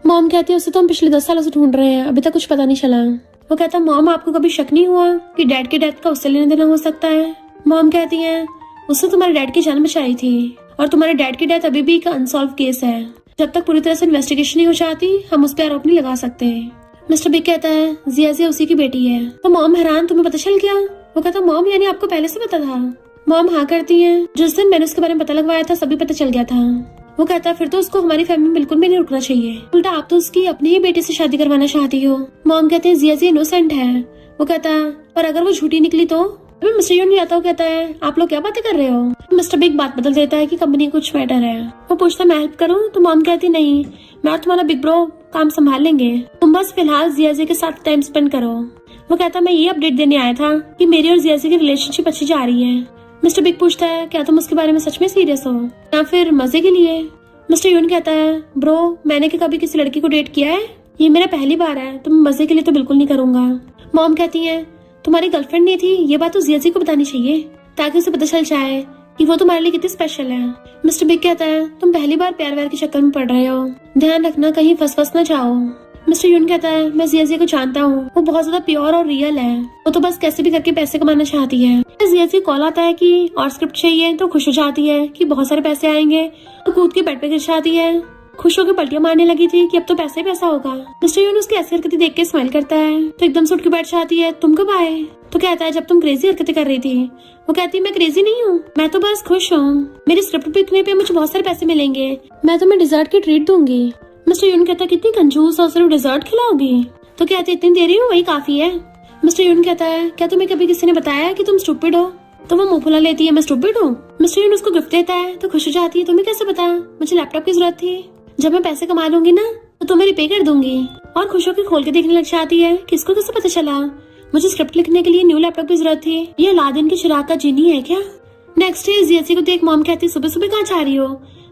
मॉम कहती है उसे तो हम पिछले 10 सालों से ढूंढ रहे हैं, अभी तक कुछ पता नहीं चला। वो कहता मॉम आपको कभी शक नहीं हुआ कि डैड की डेथ का उससे लेने देना हो सकता है? मॉम कहती है उसने तुम्हारे डैड की जान बचाई थी और तुम्हारे डैड की डेथ अभी भी एक अनसॉल्व केस है, जब तक पूरी तरह से इन्वेस्टिगेशन नहीं हो जाती हम उस पर आरोप नहीं लगा सकते। मिस्टर बिग कहता है जिया उसी की बेटी है। तो मॉम हैरान, तुम्हें पता चल गया? वो कहता मॉम यानी आपको पहले से पता था? मॉम हाँ करती है, जिस दिन मैंने उसके बारे में पता लगवाया था सभी पता चल गया था। वो कहता है फिर तो उसको हमारी फैमिली में बिल्कुल भी नहीं रुकना चाहिए, उल्टा आप तो उसकी अपनी ही बेटी से शादी करवाना चाहती हो। मॉम कहते हैं जिया इनोसेंट है। वो कहता है पर अगर वो झूठी निकली तो? अभी मिस्टर यून नहीं आता। वो कहता है आप लोग क्या बातें कर रहे हो? मिस्टर बिग बात बदल देता है कि कंपनी का कुछ मैटर है। वो पूछता है मैं हेल्प करूँ? तो मॉम कहती नहीं, मैं और तुम्हारा बिग ब्रो काम संभाल लेंगे, तुम बस फिलहाल जिया के साथ टाइम स्पेंड करो। वो कहता मैं ये अपडेट देने आया था कि मेरी और जिया की रिलेशनशिप अच्छी जा रही है। मिस्टर बिग पूछता है क्या तुम उसके बारे में सच में सीरियस हो या फिर मजे के लिए? मिस्टर यून कहता है ब्रो मैंने क्या कभी किसी लड़की को डेट किया है? ये मेरा पहली बार है, तुम मजे के लिए तो बिल्कुल नहीं करूंगा। मॉम कहती है तुम्हारी गर्लफ्रेंड नहीं थी, ये बात तो जिया को बतानी चाहिए ताकि उसे पता चल जाए कि वो तुम्हारे लिए कितनी स्पेशल है। मिस्टर बिग कहता है तुम पहली बार प्यार व्यार के चक्कर में पड़ रहे हो, ध्यान रखना कहीं फंस न जाओ। मिस्टर यून कहता है मैं जिया को जानता हूँ, वो बहुत ज्यादा प्योर और रियल है, वो तो बस कैसे भी करके पैसे कमाना चाहती है। जिया कॉल आता है कि और स्क्रिप्ट चाहिए तो खुश हो जाती है कि बहुत सारे पैसे आएंगे, तो कूद के बेड पे गिर जाती है, खुश होकर पलटियां मारने लगी थी कि अब तो पैसा ही पैसा होगा। मिस्टर यून उसकी ऐसी हरकतें देख के स्माइल करता है तो एकदम से उठ के बैठ जाती है, तुम कब आए? तो कहता है जब तुम क्रेजी हरकतें कर रही थी। वो कहती है मैं क्रेजी नहीं हूँ, मैं तो बस खुश हूँ, मेरी स्क्रिप्ट बिकने पे मुझे बहुत सारे पैसे मिलेंगे, मैं तुम्हें डिजर्ट की ट्रीट दूंगी। मिस्टर यून कहता है कितनी कंजूस और सिर्फ डिजर्ट खिलाओगी? तो कहती इतनी दे रही हूँ वही काफी है। मिस्टर यून कहता है क्या तुम्हें कभी किसी ने बताया कि तुम स्टूपिड हो? तो वो मुंह फुला लेती है मैं स्टूपिड हूँ। मिस्टर यून उसको गिफ्ट देता है तो खुश हो जाती है, तुम्हें कैसे पता? मुझे लैपटॉप की जरूरत थी, जब मैं पैसे कमा लूंगी ना तो तुम्हें रिपे कर दूंगी। और खुश होकर खोल के देखने लग जाती है किसको कैसे पता चला मुझे स्क्रिप्ट लिखने के लिए न्यू लैपटॉप की जरूरत थी, ये अलादीन के चिराग का जिनी है क्या? नेक्स्ट डे जिया को देख मॉम कहती सुबह सुबह कहाँ जा रही हो?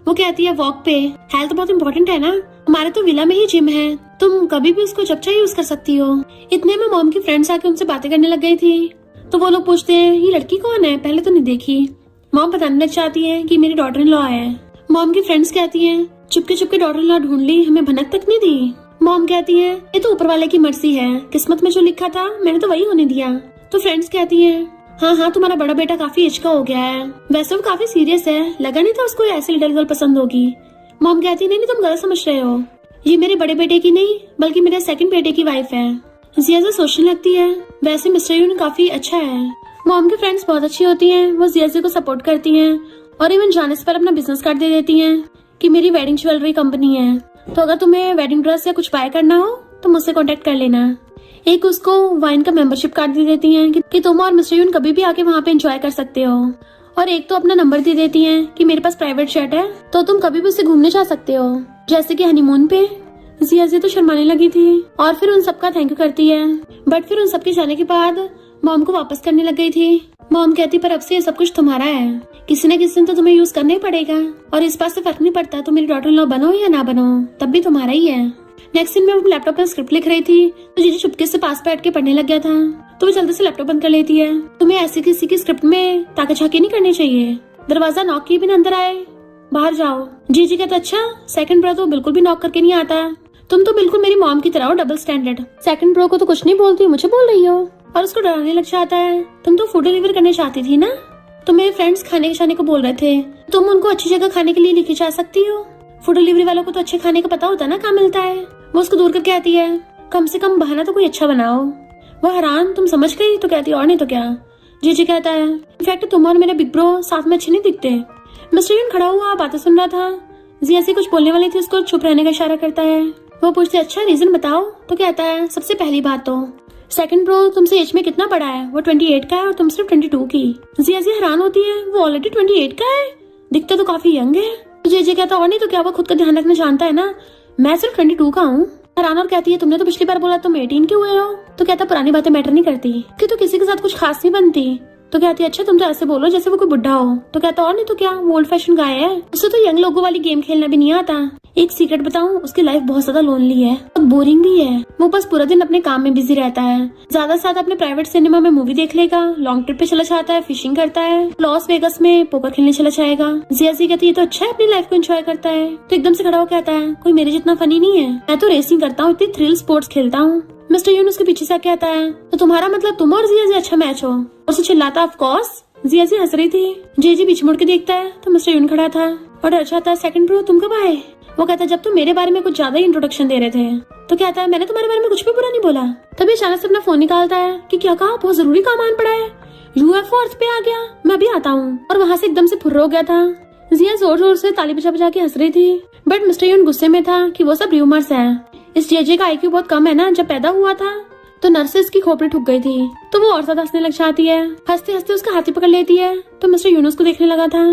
वो कहती है वॉक पे, हेल्थ बहुत इंपॉर्टेंट है ना, हमारे तो विला में ही जिम है, तुम कभी भी उसको जब चाहे यूज कर सकती हो। इतने में मॉम की फ्रेंड्स आके उनसे बातें करने लग गई थी, तो वो लोग पूछते हैं ये लड़की कौन है, पहले तो नहीं देखी। मॉम बताने लग जाती है कि मेरी डॉटर इन लॉ है। मॉम की फ्रेंड्स कहती है चुपके डॉटर इन लॉ ढूंढ ली, हमें भनक तक नहीं दी। मॉम कहती है ये तो ऊपर वाले की मर्जी है, किस्मत में जो लिखा था मैंने तो वही होने दिया। तो फ्रेंड्स कहती है हाँ तुम्हारा बड़ा बेटा काफी एज का हो गया है, वैसे वो काफी सीरियस है, लगा नहीं था उसको ऐसी लिटिल गर्ल पसंद होगी। मॉम कहती नहीं तुम गलत समझ रहे हो, ये मेरे बड़े बेटे की नहीं बल्कि मेरे सेकंड बेटे की वाइफ है। जिया सोचने लगती है वैसे मिस्टर यून काफी अच्छा है। मॉम की फ्रेंड्स बहुत अच्छी होती हैं, वो जिया को सपोर्ट करती हैं और इवन जाने से पर अपना बिजनेस कार्ड दे देती हैं कि मेरी वेडिंग ज्वेलरी कंपनी है, तो अगर तुम्हें वेडिंग ड्रेस या कुछ बाय करना हो तो मुझसे कांटेक्ट कर लेना। एक उसको वाइन का मेंबरशिप कार्ड दे देती हैं कि तुम और मिस्टर यून कभी भी आके वहाँ पे एंजॉय कर सकते हो, और एक तो अपना नंबर दे देती हैं कि मेरे पास प्राइवेट जेट है तो तुम कभी भी उससे घूमने जा सकते हो, जैसे कि हनीमून पे। जिया तो शर्माने लगी थी और फिर उन सबका थैंक यू करती है। बट फिर उन सबके जाने के बाद मॉम को वापस करने लग गई थी। मॉम कहती पर अब से ये सब कुछ तुम्हारा है, किसी न किसी दिन तो तुम्हें यूज करना ही पड़ेगा, और इस बात से फर्क नहीं पड़ता तुम मेरी डॉटर इन लॉ बनो या ना बनो, तब भी तुम्हारा ही है। नेक्स्ट दिन में अपने लैपटॉप पर स्क्रिप्ट लिख रही थी तो जीजी चुपके से पास बैठ के पढ़ने लग गया था, तो वो जल्दी से लैपटॉप बंद कर लेती है। तुम्हें ऐसी किसी की स्क्रिप्ट में ताका झाकी नहीं करनी चाहिए। दरवाजा नॉक किए बिना अंदर आए, बाहर जाओ। जीजी कहता अच्छा, सेकंड ब्रो तो बिल्कुल भी नॉक करके नहीं आता, तुम तो बिल्कुल मेरी मॉम की तरह हो, डबल स्टैंडर्ड। सेकंड ब्रो को तो कुछ नहीं बोलती, मुझे बोल रही हो, और उसको डराने लग जाता है। तुम तो फूड डिलीवर करने चाहती थी ना, तो मेरे फ्रेंड्स खाने जाने को बोल रहे थे, तुम उनको अच्छी जगह खाने के लिए लेके जा सकती हो। फूड डिलीवरी वालों को तो अच्छे खाने का पता होता है ना कहाँ मिलता है। वो उसको दूर करके आती है, कम से कम बहाना तो कोई अच्छा बनाओ। वो हैरान, तुम समझ गई? तो कहती और नहीं तो क्या। जीजी कहता है इनफैक्ट तुम और मेरे बिग ब्रो साथ में अच्छे नहीं दिखते। मिस्टर यून खड़ा हुआ बातें सुन रहा था। जिया से कुछ बोलने वाली थी, उसको चुप रहने का इशारा करता है। वो पूछते अच्छा रीजन बताओ, तो कहता है सबसे पहली बात तो सेकंड ब्रो तुमसे एज में कितना बड़ा है, वो 28 का है और तुम सिर्फ 22 की। जिया हैरान होती है, वो ऑलरेडी 28 का है, दिखता तो काफी यंग है। जे कहता और नहीं तो क्या, वो खुद का ध्यान रखना जानता है ना, मैं सिर्फ 22 का हूँ। हैरान और कहती है तुमने तो पिछली बार बोला तुम 18 के हुए हो। तो कहता पुरानी बातें मैटर नहीं करती कि तो किसी के साथ कुछ खास नहीं बनती। तो कहती है अच्छा तुम तो ऐसे बोलो जैसे वो कोई बुढ़ा हो। तो कहता और नहीं तो क्या, वो ओल्ड फैशन गाय है, उसे तो यंग लोगों वाली गेम खेलना भी नहीं आता। एक सीक्रेट बताऊं, उसकी लाइफ बहुत ज्यादा लोनली है और बोरिंग भी है। वो बस पूरा दिन अपने काम में बिजी रहता है, ज्यादा से ज्यादा अपने प्राइवेट सिनेमा में मूवी देख लेगा, लॉन्ग ट्रिप पे चला जाता है, फिशिंग करता है, लॉस वेगस में पोकर खेलने चला जाएगा। जिया कहती है तो अच्छा है, अपनी लाइफ को एंजॉय करता है। तो एकदम से खड़ा हो कहता है कोई मेरे जितना फनी नहीं है, मैं तो रेसिंग करता हूँ, इतनी थ्रिल स्पोर्ट्स खेलता हूँ। मिस्टर यून उसके पीछे से कहता है तो तुम्हारा मतलब तुम और जिया अच्छा मैच हो। उसे चिल्लाता ऑफ कोर्स। जिया हंस रही थी। जे बीच मुड़ के देखता है तो मिस्टर यून खड़ा था और डर जाता है सेकंड ब्रो तुम कब आए। वो कहता है जब तुम मेरे बारे में कुछ ज्यादा ही इंट्रोडक्शन दे रहे थे। तो कहता है मैंने तुम्हारे बारे में कुछ भी बुरा नहीं बोला। तभी अचानक से अपना फोन निकालता है कि क्या कहा, बहुत जरूरी काम आन पड़ा है, यूएफओ अर्थ पे आ गया, मैं अभी आता हूँ। और वहाँ से एकदम से फुर्र हो गया था। जिया जोर जोर से ताली बजा के हंस रही थी, बट मिस्टर यून गुस्से में था कि वो सब र्यूमर्स है। इस जेजे का आईक्यू बहुत कम है ना, जब पैदा हुआ था तो नर्सेस की खोपड़ी ठुक गई थी, तो वो और ज्यादा हंसने लग जाती है। हंसते हंसते उसका हाथी पकड़ लेती है तो मिस्टर यूनुस को देखने लगा था।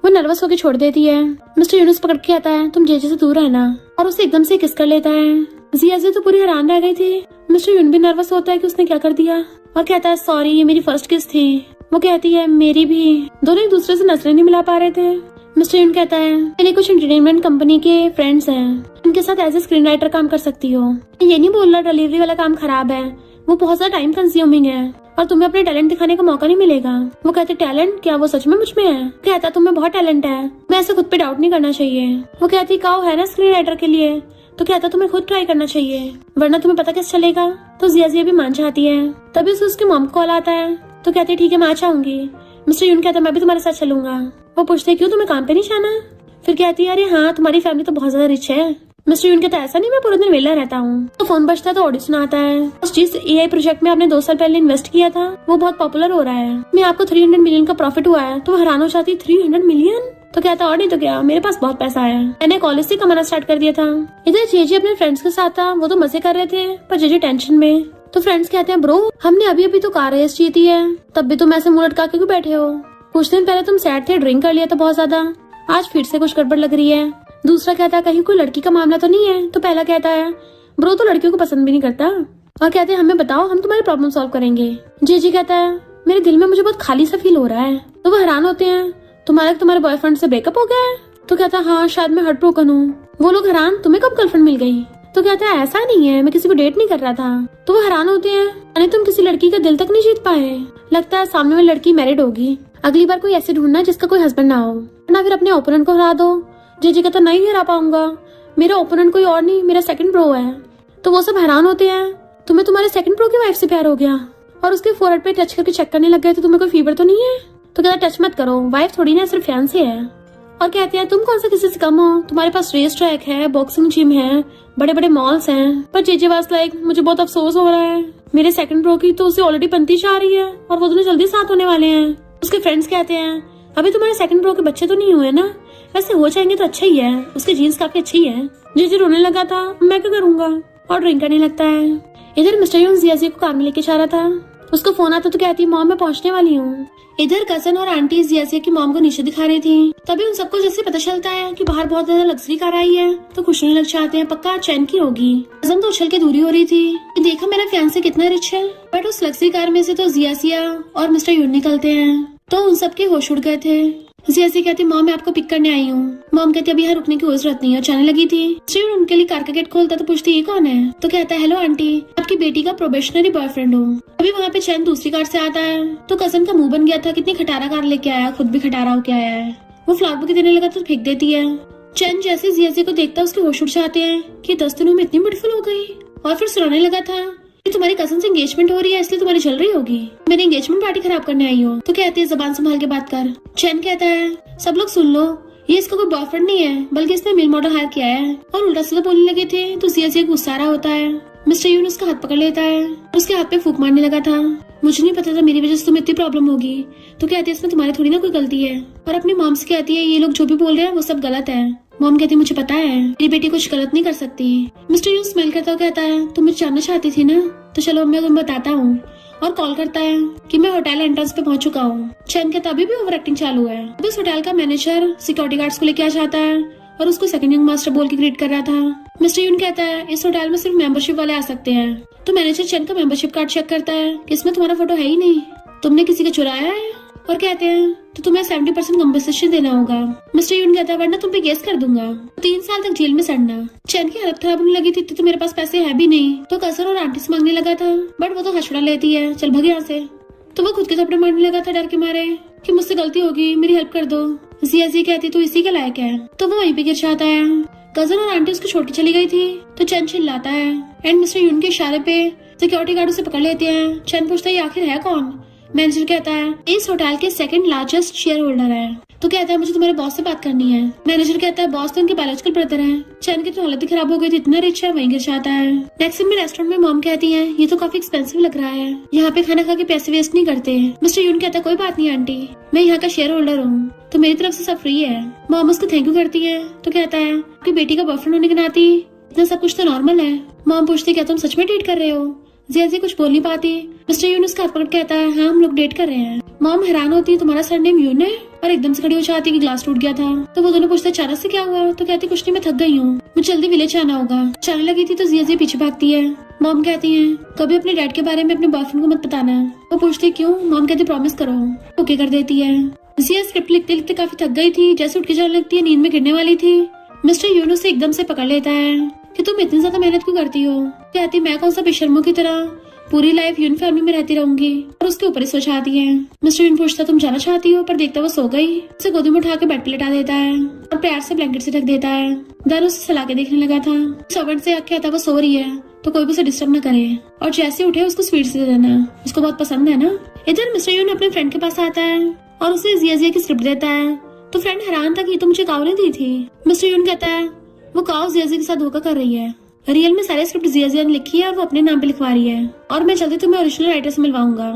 वो नर्वस होकर छोड़ देती है। मिस्टर यूनुस पकड़ के आता है तुम जेजे से दूर रहना, और उसे एकदम से किस कर लेता है। जिया तो पूरी हैरान रह गई थी। मिस्टर यून भी नर्वस होता है कि उसने क्या कर दिया और कहता है सॉरी ये मेरी फर्स्ट किस थी। वो कहती है मेरी भी। दोनों एक दूसरे से नजरें नहीं मिला पा रहे थे। मिस्टर यून कहता है मेरे कुछ एंटरटेनमेंट कंपनी के फ्रेंड्स हैं, उनके साथ एज ए स्क्रीन राइटर काम कर सकती हो। ये नहीं बोल रहा डिलीवरी वाला काम खराब है, वो बहुत ज्यादा टाइम कंज्यूमिंग है और तुम्हें अपने टैलेंट दिखाने का मौका नहीं मिलेगा। वो कहते टैलेंट, क्या वो सच में मुझ में है? कहता तुम्हें बहुत टैलेंट है, मैं ऐसे खुद पे डाउट नहीं करना चाहिए। वो कहती काओ है ना स्क्रीन राइटर के लिए। तो कहता तुम्हें खुद ट्राई करना चाहिए, वरना तुम्हें पता कैसे चलेगा। तो जिया भी मान जाती है। तभी उसे उसके मॉम कॉल आता है तो कहती ठीक है मैं आ जाऊंगी। मिस्टर यून कहता मैं भी तुम्हारे साथ चलूंगा। वो पूछते क्यों, तुम्हें काम पे नहीं जाना? फिर कहती है अरे हाँ तुम्हारी फैमिली तो बहुत ज्यादा रिच है। मिस्टर यून कहता ऐसा नहीं, मैं पूरे दिन वेला रहता हूँ। तो फोन बजता है तो ऑडिशन आता है। जिस एआई प्रोजेक्ट में आपने 2 साल पहले इन्वेस्ट किया था वो बहुत पॉपुलर हो रहा है, मैं आपको 300 मिलियन का प्रॉफिट हुआ है। तो वो हैरान हो जाती 300 मिलियन। तो कहता और नहीं तो क्या, मेरे पास बहुत पैसा है, मैंने कॉलेज से कमाना स्टार्ट कर दिया था। इधर जेजे अपने फ्रेंड्स के साथ था, वो तो मजे कर रहे थे पर जेजे टेंशन में। तो फ्रेंड्स कहते हैं ब्रो हमने अभी अभी तो कार रेस जीती है, तब भी तुम ऐसे मुंह लटका के क्यों बैठे हो? कुछ दिन पहले तुम सैड थे, ड्रिंक कर लिया था बहुत ज्यादा, आज फिर से कुछ गड़बड़ लग रही है। दूसरा कहता है कहीं कोई लड़की का मामला तो नहीं है? तो पहला कहता है ब्रो तो लड़कियों को पसंद भी नहीं करता। और कहते हैं हमें बताओ, हम तुम्हारी प्रॉब्लम सॉल्व करेंगे। जेजी कहता है मेरे दिल में मुझे बहुत खाली सा फील हो रहा है। तो वो हैरान होते हैं तुम्हारे बॉयफ्रेंड से ब्रेकअप हो गया है? तो कहता है हाँ शायद मैं हार्ट ब्रोकन हूँ। वो लोग हैरान तुम्हें कब गर्लफ्रेंड मिल गई? तो कहता है ऐसा नहीं है, मैं किसी को डेट नहीं कर रहा था। तो वो हैरान होते हैं यानी तुम किसी लड़की का दिल तक नहीं जीत पाए, लगता है सामने वाली लड़की मैरिड होगी। अगली बार कोई ऐसे ढूंढना जिसका कोई हस्बैंड ना हो, ना फिर अपने ओपोनेंट को हरा दो। जेजे कहता नहीं हरा पाऊंगा, मेरा ओपोनेंट कोई और नहीं, मेरा सेकंड ब्रो है। तो वो सब हैरान होते हैं तुम्हें तुम्हारे सेकंड ब्रो की वाइफ से प्यार हो गया और उसके फोरहेड पे टच करके चेक करने लग गए तो तुम्हें कोई फीवर तो नहीं है? तो कहता टच मत करो, वाइफ थोड़ी ना सिर्फ फैंसी है। और कहते हैं तुम कौन सा किसी से कम हो, तुम्हारे पास रेस ट्रैक है, बॉक्सिंग जिम है, बड़े बड़े मॉल्स हैं। पर जेजे वाज लाइक मुझे बहुत अफसोस हो रहा है, मेरे सेकंड ब्रो की तो उसे ऑलरेडी बनती जा रही है और वो दोनों जल्दी साथ होने वाले हैं। उसके फ्रेंड्स कहते हैं अभी तुम्हारे सेकंड ब्रो के बच्चे तो नहीं हुए ना, वैसे हो जाएंगे तो अच्छा ही है, उसके जीन्स काफी अच्छी है। जेजे रोने लगा था मैं क्या करूंगा। और ड्रिंक करने लगता है। इधर मिस्टर यून जियाजिया को कार में लेके जा रहा था। उसको फोन आता तो कहती मॉम मैं पहुंचने वाली हूँ। इधर कजन और आंटी जियाजिया की मॉम को नीचे दिखा रही थी। तभी उन सबको जैसे पता चलता है कि बाहर बहुत ज्यादा लग्जरी कार आई है तो खुश होने लग जाते हैं, पक्का चैन की होगी। कजन तो उछल के दूरी हो रही थी कि देखा मेरा फियांसे कितना रिच है। बट उस लग्जरी कार में से तो जियाजिया और मिस्टर यून निकलते हैं तो उन सबके होश उड़ गए थे। जियाजिया कहती मॉम मैं आपको पिक करने आई हूँ। मॉम कहती अभी यहाँ रुकने की कोई जरूरत नहीं है और जाने लगी थी। मिस्टर यून उनके लिए कार का गेट खोलता तो पूछती ये कौन है, तो कहता है हेलो आंटी, आपकी बेटी का प्रोबेशनरी बॉयफ्रेंड हूँ। अभी वहाँ पे चैन दूसरी कार से आता है तो कजन का मुंह बन गया था, कितनी खटारा कार लेके आया, खुद भी खटारा होके आया है। वो फ्लावर बुके देने लगा तो फेंक देती है। चैन जैसे जियाजिया को देखता उसके होश उड़ जाते हैं कि 10 दिनों में इतनी ब्यूटीफुल हो गई। और फिर सुनाने लगा था कि तुम्हारी कजन से एंगेजमेंट हो रही है इसलिए तुम्हारी चल रही होगी, मेरी एंगेजमेंट पार्टी खराब करने आई हो। तो कहती है जबान संभाल के बात कर। चैन कहता है सब लोग सुन लो, ये इसका कोई बॉयफ्रेंड नहीं है बल्कि इसने मेल मॉडल हायर किया है। और उल्टा सीधा बोलने लगे थे तो जियाजिया गुस्सा रहा होता है। मिस्टर यून उसका हाथ पकड़ लेता है, उसके हाथ पे फूंक मारने लगा था। मुझे नहीं पता था मेरी वजह से तुम्हें इतनी प्रॉब्लम होगी। तो कहती है इसमें तुम्हारी थोड़ी ना कोई गलती है। और अपनी मॉम से कहती है ये लोग जो भी बोल रहे हैं वो सब गलत है। मॉम कहती मुझे पता है मेरी बेटी कुछ गलत नहीं कर सकती। मिस्टर यून स्माइल करता हुआ कहता है तुम मुझे जानना चाहती थी ना, तो चलो मैं तुम्हें बताता हूँ। और कॉल करता है कि मैं होटल एंट्रेंस पे पहुंच चुका हूँ। चैन कहता अभी भी ओवर एक्टिंग चालू है। अभी उस होटल का मैनेजर सिक्योरिटी गार्ड्स को लेके आ जाता है और उसको सेकंड यंग मास्टर बोल के ग्रीट कर रहा था। मिस्टर यून कहता है इस होटल में सिर्फ मेंबरशिप वाले आ सकते हैं। तो मैनेजर चैन का मेंबरशिप कार्ड चेक करता है कि इसमें तुम्हारा फोटो है ही नहीं, तुमने किसी का चुराया है। और कहते हैं तो तुम्हें 70% कम्पनसेशन देना होगा। मिस्टर यून कहता है वरना तुम पे केस कर दूंगा, 3 साल तक जेल में सड़ना। चैन की हालत खराब होने लगी थी तो मेरे पास पैसे है भी नहीं, तो कजन और आंटी से मांगने लगा था बट वो तो हंसड़ा लेती है चल भाग यहाँ से। तो वो खुद के थप्पड़ मारने लगा था डर के मारे कि मुझसे गलती होगी, मेरी हेल्प कर दो। जियाजिया कहती तो इसी का लायक है, तो वो वहीं पे गिर जाता है। कजन और आंटी उसको छोड़ के चली गई थी तो चैन चिल्लाता है एंड मिस्टर यून के इशारे पे सिक्योरिटी गार्ड उसे पकड़ लेते हैं। चैन पूछता है आखिर है कौन। मैनेजर कहता है इस होटल के सेकंड लार्जेस्ट शेयर होल्डर है। तो कहता है मुझे तुम्हारे बॉस से बात करनी है। मैनेजर कहता है बॉस तो उनके बायोलॉजिकल ब्रदर है। चैन की तो हालत ही खराब हो गई थी, इतना रिच है वहीं गिर जाता है। नेक्स्ट में रेस्टोरेंट में मॉम कहती है ये तो काफी एक्सपेंसिव लग रहा है, यहाँ पे खाना खा के पैसे वेस्ट नहीं करते। मिस्टर यून कहता है कोई बात नहीं आंटी, मैं यहाँ का शेयर होल्डर हूँ तो मेरी तरफ से सब फ्री है। मॉम उसको थैंक यू करती है तो कहता है आपकी बेटी का बॉयफ्रेंड होने के नाते इतना सब कुछ तो नॉर्मल है। मॉम पूछती क्या तुम सच में डेट कर रहे हो। जियाजिया कुछ बोल नहीं पाती। मिस्टर यून उसका हाथ पकड़ कहता है हाँ हम लोग डेट कर रहे हैं। मॉम हैरान होती है तुम्हारा सरनेम यून है, और एकदम से खड़ी हो जाती है कि ग्लास टूट गया था। तो वो दोनों पूछते अचानक से क्या हुआ। तो कहती कुछ नहीं मैं थक गई हूँ, मुझे जल्दी विलेज आना होगा। चलने लगी थी तो जियाजिया पीछे भागती है। मॉम कहती है कभी अपने डैड के बारे में अपने बॉयफ्रेंड को मत बताना। वो पूछती क्यों। मॉम कहती प्रॉमिस करो। ओके कर देती है। जिया स्क्रिप्ट लिखते लिखते काफी थक गई थी, जैसे उठ के जाने लगती है, नींद में गिरने वाली थी। मिस्टर यून उसे एकदम से पकड़ लेता है कि तुम इतनी ज्यादा मेहनत क्यों करती हो। कहती मैं कौन सा बेशर्मों की तरह पूरी लाइफ यून फैमिली में रहती रहूंगी, और उसके ऊपर ही सो जाती है। मिस्टर यून पूछता तुम जाना चाहती हो, पर देखता वो सो गई। उसे गोदी में उठा के बेड पे लेटा देता है और प्यार से ब्लैंकेट से ढक देता है। दारू उसे सला के देखने लगा था। सर्वेंट से आके आता वो सो रही है तो कोई भी उसे डिस्टर्ब न करे, और जैसे उठे उसको स्वीट से दे देना, उसको बहुत पसंद है ना। इधर मिस्टर यून अपने फ्रेंड के पास आता है और उसे जियाजिया की स्क्रिप्ट देता है। तो फ्रेंड हैरान था कि तो मुझे काऊ ने दी थी। मिस्टर यून कहता है वो काऊ जियाजिया के साथ धोखा कर रही है, रियल में सारे स्क्रिप्ट जियाजिया ने लिखी है और वो अपने नाम पे लिखवा रही है, और मैं जल्दी तुम्हें ओरिजिनल राइटर से मिलवाऊंगा।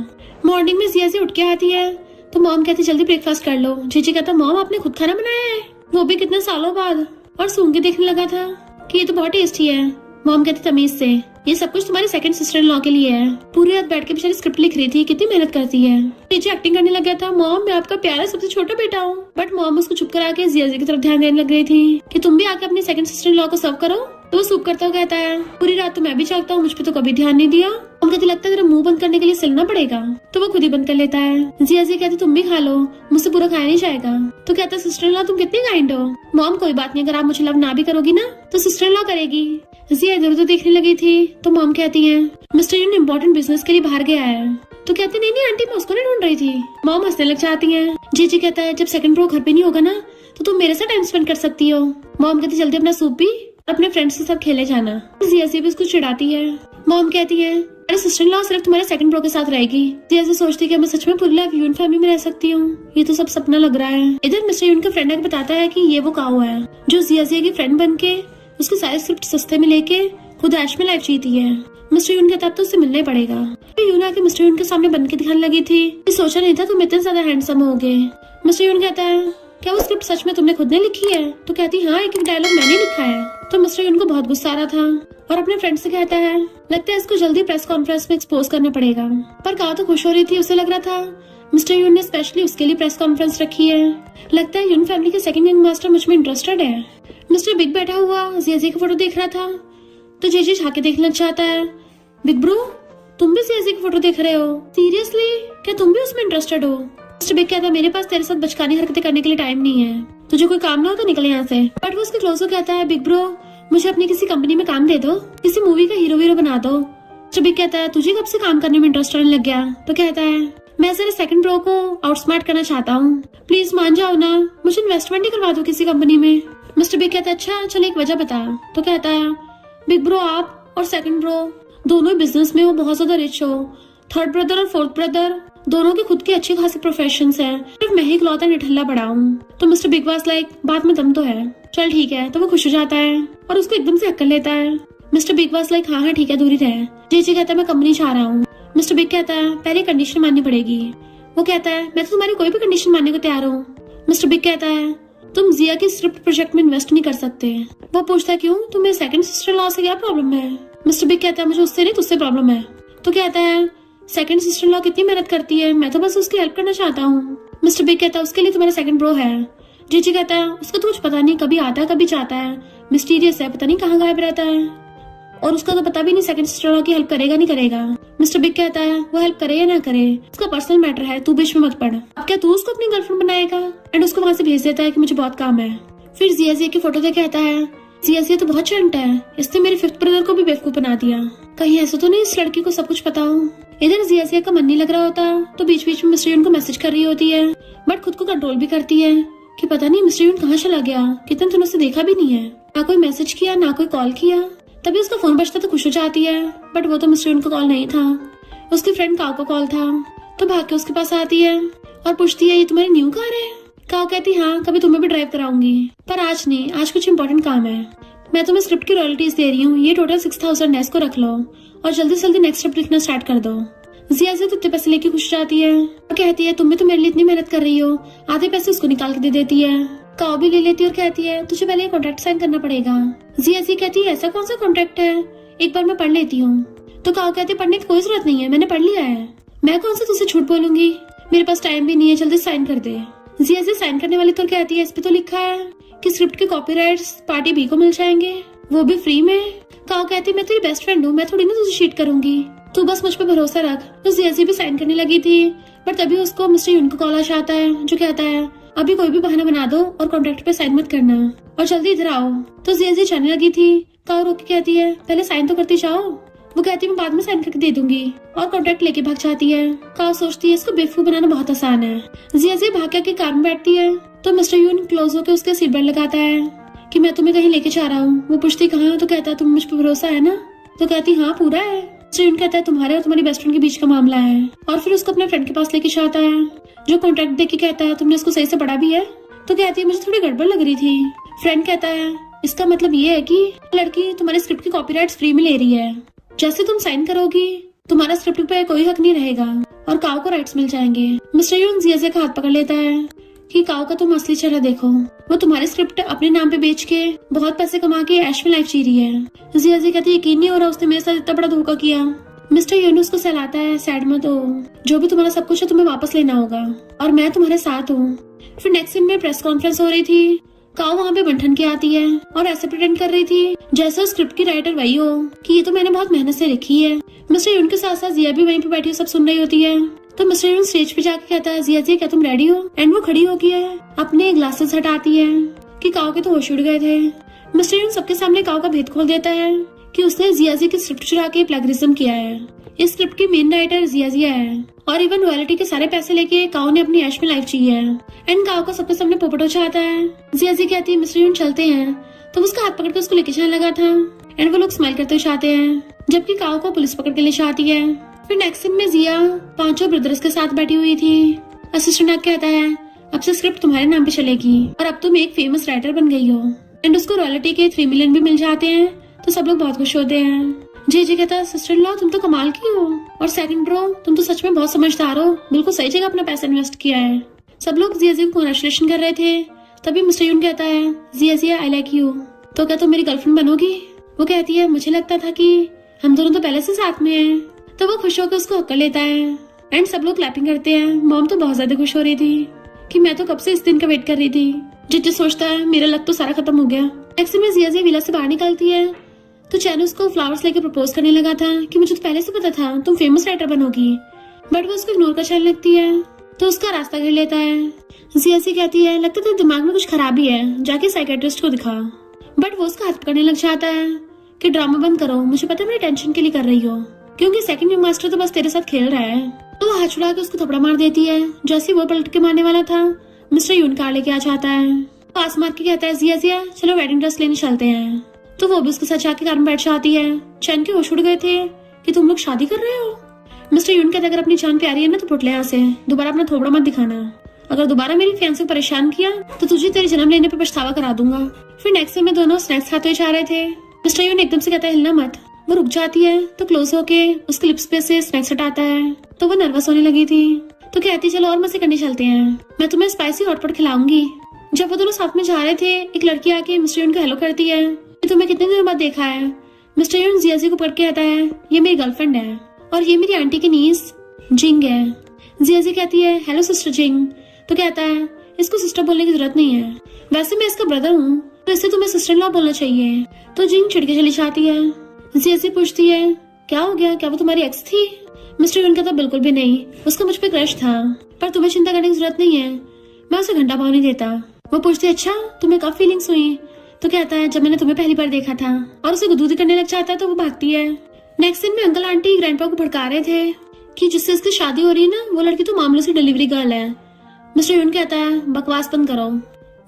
मॉर्निंग में जियाजिया उठ के आती है तो मॉम कहती जल्दी ब्रेकफास्ट कर लो। जीजी कहता मॉम आपने खुद खाना बनाया है, वो भी कितने सालों बाद, और सूंघ के देखने लगा था कि ये तो बहुत टेस्टी है। मॉम कहती तमीज से ये सब कुछ तुम्हारी सेकंड सिस्टर इन लॉ के लिए है। पूरी रात बैठ के बेचारी स्क्रिप्ट लिख रही थी, कितनी मेहनत करती है। जीजी एक्टिंग करने लग गया था मॉम मैं आपका प्यारा सबसे छोटा बेटा हूँ, बट मॉम उसको चुप करा के जियाजिया की तरफ ध्यान देने लग रही थी कि तुम भी आके अपनी सेकंड सिस्टर इन लॉ को सर्व करो। तो वो सूप करता हुआ कहता है पूरी रात तो मैं भी जागता हूँ, मुझ पे तो कभी ध्यान नहीं दिया। मॉम कहती लगता है तेरा मुंह बंद करने के लिए सिलना पड़ेगा, तो वो खुद ही बंद कर लेता है। जियाजिया कहती तुम भी खा लो, मुझसे पूरा खाया नहीं जाएगा। तो कहता सिस्टर इन लॉ तुम कितनी काइंड हो। मॉम कोई बात नहीं, अगर आप मुझे लव ना भी करोगी ना तो सिस्टर इन लॉ करेगी। जिया इधर उधर देखने लगी थी तो मॉम कहती है मिस्टर यून इम्पोर्टेंट बिजनेस के लिए बाहर गया है। तो कहते नहीं आंटी मैं उसको नहीं ढूंढ रही थी। मॉम हंसने लग जाती है। जीजी कहता है जब सेकंड प्रो घर पे नहीं होगा ना तो तुम मेरे साथ टाइम स्पेंड कर सकती हो। मॉम कहती जल्दी अपना सूप भी अपने फ्रेंड्स के साथ खेले जाना। जियाजिया भी उसको चिढ़ाती है। मॉम कहती है अरे सिस्टर इन लॉ सिर्फ तुम्हारे सेकंड प्रो के साथ रहेगी। जियाजिया सोचती है कि मैं सच में पूरी लाइफ यून फैमिली में रह सकती हूँ, ये तो सब सपना लग रहा है। इधर मिस्टर यून का फ्रेंड आके बताता है कि ये वो काऊ है जो जियाजिया की फ्रेंड बन के उसके सारे स्क्रिप्ट सस्ते में लेके खुद ऐश में लाइफ जीती है। मिस्टर यून कहता तो उससे मिलना ही पड़ेगा। यून आके मिस्टर यून के सामने बन के दिखाने लगी थी, सोचा नहीं था तुम इतने ज्यादा हैंडसम होगे। मिस्टर यून कहता है क्या वो स्क्रिप्ट सच में तुमने खुद ने लिखी है? तो कहती हाँ, एक डायलॉग मैंने लिखा है। तो मिस्टर यून को बहुत गुस्सा आ रहा था और अपने फ्रेंड से कहता है लगता है इसको जल्दी प्रेस कॉन्फ्रेंस में एक्सपोज करना पड़ेगा। पर काओ तो खुश हो रही थी, उसे लग रहा था मिस्टर यून ने स्पेशली उसके लिए प्रेस कॉन्फ्रेंस रखी है। लगता है यून फैमिली के सेकंड यंग मास्टर मुझ में इंटरेस्टेड है। मिस्टर बिग बैठा हुआ जियाजी की फोटो देख रहा था तो जेजे झाके देखने लग जाता है। बिग ब्रो, तुम भी जियाजी की फोटो देख रहे हो? सीरियसली, क्या तुम भी उसमें इंटरेस्टेड हो? मिस्टर बिग कहता है मेरे पास तेरे साथ बचकानी हरकतें करने के लिए टाइम नहीं है, तुझे कोई काम ना हो तो निकल यहाँ से। बट वो उसके क्लोज हो कहता है बिग ब्रो, मुझे अपनी किसी कंपनी में काम दे दो, किसी मूवी का हीरो बना दो। मिस्टर बिग कहता है तुझे कब से काम करने में इंटरेस्ट आने लग गया? तो कहता है मैं तेरे सेकंड ब्रो को आउटस्मार्ट करना चाहता हूँ, प्लीज मान जाओ ना, मुझे इन्वेस्टमेंट ही करवा दो किसी कंपनी में। मिस्टर बिग कहता है अच्छा चल एक वजह बता। तो कहता है बिग ब्रो, आप और सेकंड ब्रो दोनों बिजनेस में हो, बहुत ज्यादा रिच हो। थर्ड ब्रदर और फोर्थ ब्रदर दोनों के खुद के अच्छे खासे प्रोफेशन है, सिर्फ मैं ही इकलौता निठल्ला पड़ा हूँ। तो मिस्टर बिग वाज लाइक बात में दम तो है, चल ठीक है। तो वो खुश हो जाता है और उसको एकदम से हक कर लेता है। मिस्टर बिग वाज लाइक हाँ ठीक है, दूरी रहे। जेजे कहता है मैं कंपनी चाह रहा हूँ। मिस्टर बिग कहता है पहले कंडीशन माननी पड़ेगी। वो कहता है मैं तो तुम्हारी कोई भी कंडीशन मानने को तैयार हूँ। मिस्टर बिग कहता है तुम जिया की स्क्रिप्ट प्रोजेक्ट में इन्वेस्ट नहीं कर सकते। वो पूछता है क्यों, तुम्हें सेकंड सिस्टर लॉ से क्या प्रॉब्लम है? मिस्टर बिग कहता है मुझे उससे नहीं तुझसे प्रॉब्लम है। तो कहता है सेकंड सिस्टर लॉ कितनी मेहनत करती है, मैं तो बस उसकी हेल्प करना चाहता हूँ। मिस्टर बिग कहता है उसके लिए तुम्हारा सेकंड ब्रो है। जीजी कहता है उसका तो कुछ पता नहीं, कभी आता है कभी जाता है, मिस्टीरियस है, पता नहीं कहाँ गायब रहता है, और उसका तो पता भी नहीं सेकंड सिस्टर लॉ की हेल्प करेगा नहीं करेगा। मिस्टर बिग कहता है वो हेल्प करे या ना करे उसका पर्सनल मैटर है, तू बीच में मत पड़। अब क्या तू उसको अपनी गर्लफ्रेंड बनाएगा? एंड उसको वहाँ से भेज देता है कि मुझे बहुत काम है। फिर जिया की फोटो देख कहता है जिया तो बहुत चंट है, इसने मेरे फिफ्थ ब्रदर को भी बेवकूफ बना दिया, कहीं ऐसा तो नहीं इस लड़की को सब कुछ पता हो। इधर जिया का मन नहीं लग रहा होता तो बीच बीच में मिस्टर यून को मैसेज कर रही होती है, बट खुद को कंट्रोल भी करती है कि पता नहीं मिस्टर यून कहाँ चला गया, कितने दिनों से देखा भी नहीं है, ना कोई मैसेज किया ना कोई कॉल किया। तभी उसका फोन बजता तो खुश हो जाती है, बट वो तो मिस्टर यून का कॉल नहीं था, उसकी फ्रेंड काओ का कॉल था। तो भाग के उसके पास आती है और पूछती है ये तुम्हारी न्यू कार है? काओ कहती हाँ, कभी तुम्हें भी ड्राइव कराऊंगी, पर आज नहीं, आज कुछ इम्पोर्टेंट काम है। मैं तुम्हें स्क्रिप्ट की रॉयल्टीज दे रही हूँ, ये टोटल 6000 है, इसको रख लो और जल्दी से जल्दी नेक्स्ट स्क्रिप्ट लिखना स्टार्ट कर दो। जिया से इतने पैसे लेके खुश जाती है और कहती है तुम भी तो मेरे लिए इतनी मेहनत कर रही हो, आधे पैसे उसको निकाल के दे देती है। काओ भी ले लेती है और कहती है तुझे पहले ये कॉन्ट्रैक्ट साइन करना पड़ेगा। जिया कहती है ऐसा कौन सा कॉन्ट्रैक्ट है, एक बार मैं पढ़ लेती हूँ। तो काओ कहती है पढ़ने की कोई जरूरत नहीं है, मैंने पढ़ लिया है, मैं कौन सा तुझसे झूठ बोलूंगी, मेरे पास टाइम भी नहीं है, जल्दी साइन कर दे। जिया साइन करने वाली तो कहती है इस पे तो लिखा है कि स्क्रिप्ट के कॉपीराइट्स पार्टी बी को मिल जाएंगे, वो भी फ्री में। काओ कहती है मैं तेरी बेस्ट फ्रेंड हूँ, मैं थोड़ी ना तुझे चीट करूंगी, तू बस मुझ पे भरोसा रख। तो जिया भी साइन करने लगी थी, पर तभी उसको मिस्टर यून को कॉल आ जाता है जो कहता है अभी कोई भी बहाना बना दो और कॉन्ट्रैक्ट पे साइन मत करना और जल्दी इधर आओ। तो जिया जाने लगी थी, काओ रोक के कहती है पहले साइन तो करती जाओ। वो कहती है मैं बाद में साइन करके दे दूंगी और कॉन्ट्रैक्ट लेके भाग जाती है। काओ सोचती है इसको बेवकूफ बनाना बहुत आसान है। जिया भाग के कार में बैठती है तो मिस्टर यून क्लोज होकर उसके सीट बेल्ट लगाता है कि मैं तुम्हें कहीं लेके जा रहा हूँ। वो पूछती कहाँ? तो कहता है तुम मुझ पर भरोसा है ना? तो कहती हाँ पूरा है। मिस्टर यून कहता है तुम्हारे और तुम्हारी बेस्ट फ्रेंड के बीच का मामला है, और फिर उसको अपने फ्रेंड के पास लेके जाता है जो कॉन्ट्रैक्ट देख के कहता है तुमने इसको सही से पढ़ा भी है? तो कहती है मुझे थोड़ी गड़बड़ लग रही थी। फ्रेंड कहता है इसका मतलब ये है कि लड़की तुम्हारे स्क्रिप्ट की कॉपीराइट्स फ्री में ले रही है, जैसे तुम साइन करोगी तुम्हारा स्क्रिप्ट पे कोई हक नहीं रहेगा और काओ को राइट्स मिल जाएंगे। मिस्टर यून जिया का हाथ पकड़ लेता है कि काओ का तुम असली चेहरा देखो, वो तुम्हारे स्क्रिप्ट अपने नाम पे बेच के बहुत पैसे कमा के ऐश में लाइफ जी रही है। जिया कहती है यकीन नहीं हो रहा उसने मेरे साथ इतना बड़ा धोखा किया। मिस्टर यून उसको सहलाता है सैड मत हो, जो भी तुम्हारा सब कुछ है तुम्हें वापस लेना होगा और मैं तुम्हारे साथ हूँ। फिर नेक्स्ट सीन में प्रेस कॉन्फ्रेंस हो रही थी। काओ वहाँ पे बंठन के आती है और ऐसे प्रिटेंड कर रही थी जैसे स्क्रिप्ट की राइटर वही हो कि ये तो मैंने बहुत मेहनत से लिखी है। मिस्टर यून के साथ साथ जिया भी वहीं पे बैठी सब सुन रही होती है। तो मिस्टर यून स्टेज पे जाके कहता है जिया क्या तुम रेडी हो? एंड वो खड़ी होगी है अपने ग्लासेस हटाती है कि काओ के तो होश उड़ गए थे। मिस्टर यून सबके सामने काओ का भेद खोल देता है कि उसने जिया की स्क्रिप्ट चुरा के प्लेगरिज्म किया है। इस स्क्रिप्ट की मेन राइटर जिया है और इवन रॉयल्टी के सारे पैसे लेके काओ ने अपनी ऐश में लाइफ जी है। एंड काओ का सबके सामने पोपट हो जाता है। जिया कहती है मिस्टर यून चलते हैं, तो उसका हाथ पकड़ के उसको लेके जाने लगा था एंड वो लोग स्माइल करते हुए जाते हैं, जबकि काओ को पुलिस पकड़ के ले जाती है। फिर नेक्स्ट सीन में जिया पांचों ब्रदर्स के साथ बैठी हुई थी। असिस्टेंट कहता है अब से स्क्रिप्ट तुम्हारे नाम पे चलेगी और अब तुम एक फेमस राइटर बन गई हो। एंड उसको रॉयल्टी के 3 मिलियन भी मिल जाते हैं, तो सब लोग बहुत खुश होते हैं। जे कहता है सिस्टर इन लॉ तुम तो कमाल की हो, और सेकंड ब्रो तुम तो सच में बहुत समझदार हो, बिल्कुल सही जगह अपना पैसा इन्वेस्ट किया है। सब लोग जिया को कांग्रेचुलेशन कर रहे थे। तभी मिस्टर यून कहता है, जिया आई लाइक यू, तो क्या तुम मेरी गर्लफ्रेंड बनोगी? वो कहती है, मुझे लगता था कि हम दोनों तो पहले से साथ में हैं। तो वो खुश होकर उसको हक कर लेता है एंड सब लोग क्लैपिंग करते हैं। मॉम तो बहुत ज्यादा खुश हो रही थी कि मैं तो कब से इस दिन का वेट कर रही थी। जिज्जू सोचता है मेरा लक तो सारा खत्म हो गया। नेक्स्ट में जिया विला से बाहर निकलती है तो चैन उसको फ्लावर्स लेके प्रपोज करने लगा था कि मुझे तो पहले से पता था तुम फेमस राइटर बनोगी, बट वो उसको इग्नोर कर चलने लगती है तो उसका रास्ता घेर लेता है। जिया कहती है, लगता तेरे दिमाग में कुछ खराबी है, जाके साइकेट्रिस्ट को दिखा। बट वो उसका हाथ पकड़ने लग जाता है कि ड्रामा बंद करो, मुझे पता है मेरी टेंशन के लिए कर रही हो, क्योंकि सेकंड यंग मास्टर तो बस तेरे साथ खेल रहा है। तो वो हाथ छुड़ा के उसको थपड़ा मार देती है। जैसे वो पलट के मारने वाला था, मिस्टर यून कार लेके आ जाता है। पास मार के कहता है, जिया चलो वेडिंग ड्रेस लेने चलते हैं। तो वो भी उसके साथ जाके कार में बैठ जाती है। चैन के होश उड़ गए थे कि तुम लोग शादी कर रहे हो। मिस्टर यून कहता है, अगर अपनी जान प्यारी है ना तो फुट ले यहाँ से, दोबारा अपना थोबड़ा मत दिखाना। अगर दोबारा मेरी फैंस को परेशान किया तो तुझे तेरे जन्म लेने पे पछतावा करा दूंगा। फिर नेक्स्ट डे में दोनों स्नैक्स खाते हुए जा रहे थे। मिस्टर यून एकदम से कहता है, हिलना मत। वो रुक जाती है तो क्लोज होके उसके लिप्स पे से स्नैक्स हटाता है। तो वो नर्वस होने लगी थी तो कहती, चलो और मजे करने चलते हैं, मैं तुम्हें स्पाइसी हॉटपॉट खिलाऊंगी। जब वो दोनों साथ में जा रहे थे, एक लड़की आके मिस्टर यून को हेलो करती है कि तुम्हें कितने दिनों बाद देखा है। मिस्टर यून जिया को पकड़ के कहता है, ये मेरी गर्लफ्रेंड है और ये मेरी आंटी की नीस जिंग है। जिया कहती है, हेलो सिस्टर जिंग। तो कहता है, इसको सिस्टर बोलने की जरूरत नहीं है, वैसे मैं इसका ब्रदर हूँ तो इससे तुम्हें सिस्टर इन लॉ बोलना चाहिए। तो जिंग चिढ़ के चली जाती है। जिया पूछती है, क्या हो गया, क्या वो तुम्हारी एक्स थी? मिस्टर यून कहता, बिल्कुल भी नहीं, उसका मुझ पे क्रश था, पर तुम्हें चिंता करने की जरूरत नहीं है, मैं उसे घंटा पाव नहीं देता। वो पूछती है, अच्छा तुम्हें कब फीलिंग्स हुई? तो कहता है, जब मैंने तुम्हें पहली बार देखा था। और उसे गुदगुदी करने लग जाता है तो वो भागती है। नेक्स्ट दिन में अंकल आंटी ग्रैंडपा को भड़का रहे थे कि जिससे इसकी शादी हो रही है ना, वो लड़की तो मामूली सी डिलीवरी गर्ल है। मिस्टर यून कहता है, बकवास बंद करो,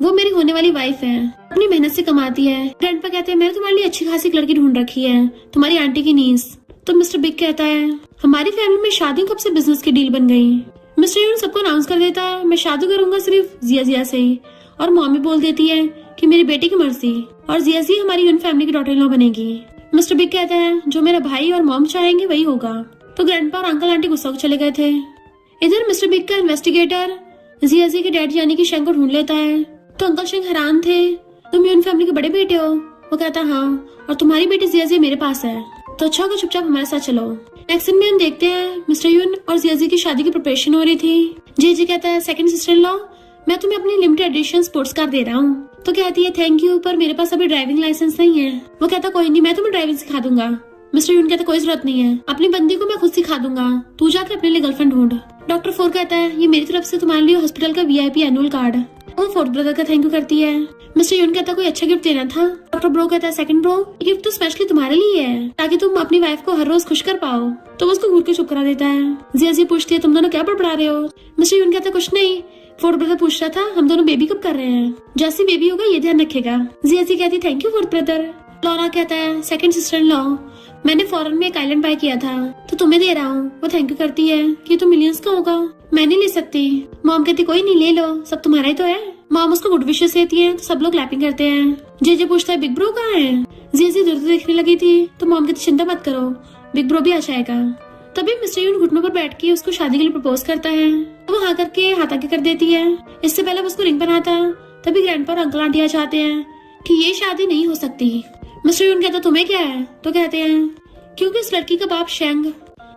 वो मेरी होने वाली वाइफ है, अपनी मेहनत से कमाती है। ग्रैंडपा कहते हैं, मैंने तुम्हारे लिए अच्छी खासी लड़की ढूंढ रखी है, तुम्हारी आंटी की नीस। तो मिस्टर बिग कहता है, हमारी फैमिली में शादी कब से बिजनेस की डील बन गई। मिस्टर यून सबको अनाउंस कर देता है, मैं शादी करूंगा सिर्फ जिया से ही। और मॉमी बोल देती है कि मेरी बेटी की मर्जी, और जिया हमारी यून फैमिली की डॉटर इन लॉ बनेगी। मिस्टर बिग कहता है, जो मेरा भाई और मॉम चाहेंगे वही होगा। तो ग्रैंडपा और अंकल आंटी गुस्सा चले गए थे। इधर मिस्टर बिग का इन्वेस्टिगेटर जिया के डैड यानी कि शेंग को ढूंढ लेता है। तो अंकल शेंग हैरान थे, तुम यून फैमिली के बड़े बेटे हो? वो कहता, हाँ, और तुम्हारी बेटी जिया मेरे पास है, तो अच्छा होगा चुपचाप हमारे साथ चलो। नेक्स्ट सीन में हम देखते हैं मिस्टर यून और जिया की शादी की प्रिपरेशन हो रही थी। जी कहता है, सेकंड सिस्टर इन लॉ, मैं तुम्हें अपनी लिमिटेड एडिशन स्पोर्ट्स कार दे रहा हूँ। तो कहती है, थैंक यू, पर मेरे पास अभी ड्राइविंग लाइसेंस नहीं है। वो कहता, कोई नहीं, मैं तुम्हें ड्राइविंग सिखा दूंगा। मिस्टर यून कहता, कोई जरूरत नहीं है, अपनी बंदी को मैं खुद सिखा दूंगा, तू जाके अपने लिए गर्लफ्रेंड ढूंढ। डॉक्टर फोर कहता है, ये मेरी तरफ से तुम्हारे लिए हॉस्पिटल का VIP एनुअल कार्ड। वो फोर्थ ब्रदर का थैंक यू करती है। मिस्टर यून कहता, कोई अच्छा गिफ्ट देना था। डॉक्टर ब्रो कहता है, सेकंड ब्रो, गिफ्ट तो स्पेशली तुम्हारे लिए है, ताकि तुम अपनी वाइफ को हर रोज खुश कर पाओ। तो वो उसको घूर के चुप करा देता है। जिया पूछती है, तुम दोनों क्या बड़बड़ा रहे हो? मिस्टर यून कहता, कुछ नहीं, फोर्थ ब्रदर पूछ रहा था हम दोनों बेबी कब कर रहे हैं, जैसे बेबी होगा ये ध्यान रखेगा। जिया कहती, thank you fourth brother. Laura कहता है, सेकंड सिस्टर इन लॉ, मैंने फॉरेन में एक आइलैंड बाय किया था तो तुम्हें दे रहा हूँ। वो थैंक यू करती है कि तो मिलियंस का होगा, मैं नहीं ले सकती। मॉम कहती, कोई नहीं, ले लो, सब तुम्हारा ही तो है। मॉम उसको गुड विशेस देती है तो सब लोग क्लैपिंग करते हैं। जे पूछता है, बिग ब्रो कहाँ है? जिया दूर देखने लगी थी तो मॉम कहती, चिंता मत करो, बिग ब्रो भी आ जाएगा। तभी मिस्टर यून घुटनों पर बैठ के उसको शादी के लिए प्रपोज करता है। तो वो हाँ करके हाथ आगे कर देती है। इससे पहले उसको रिंग बनाता। तभी ग्रैंडपा और अंकल आंटी आ जाते हैं कि ये शादी नहीं हो सकती। मिस्टर यून कहता, तुम्हें क्या है? तो कहते हैं, क्योंकि इस लड़की का बाप शेंग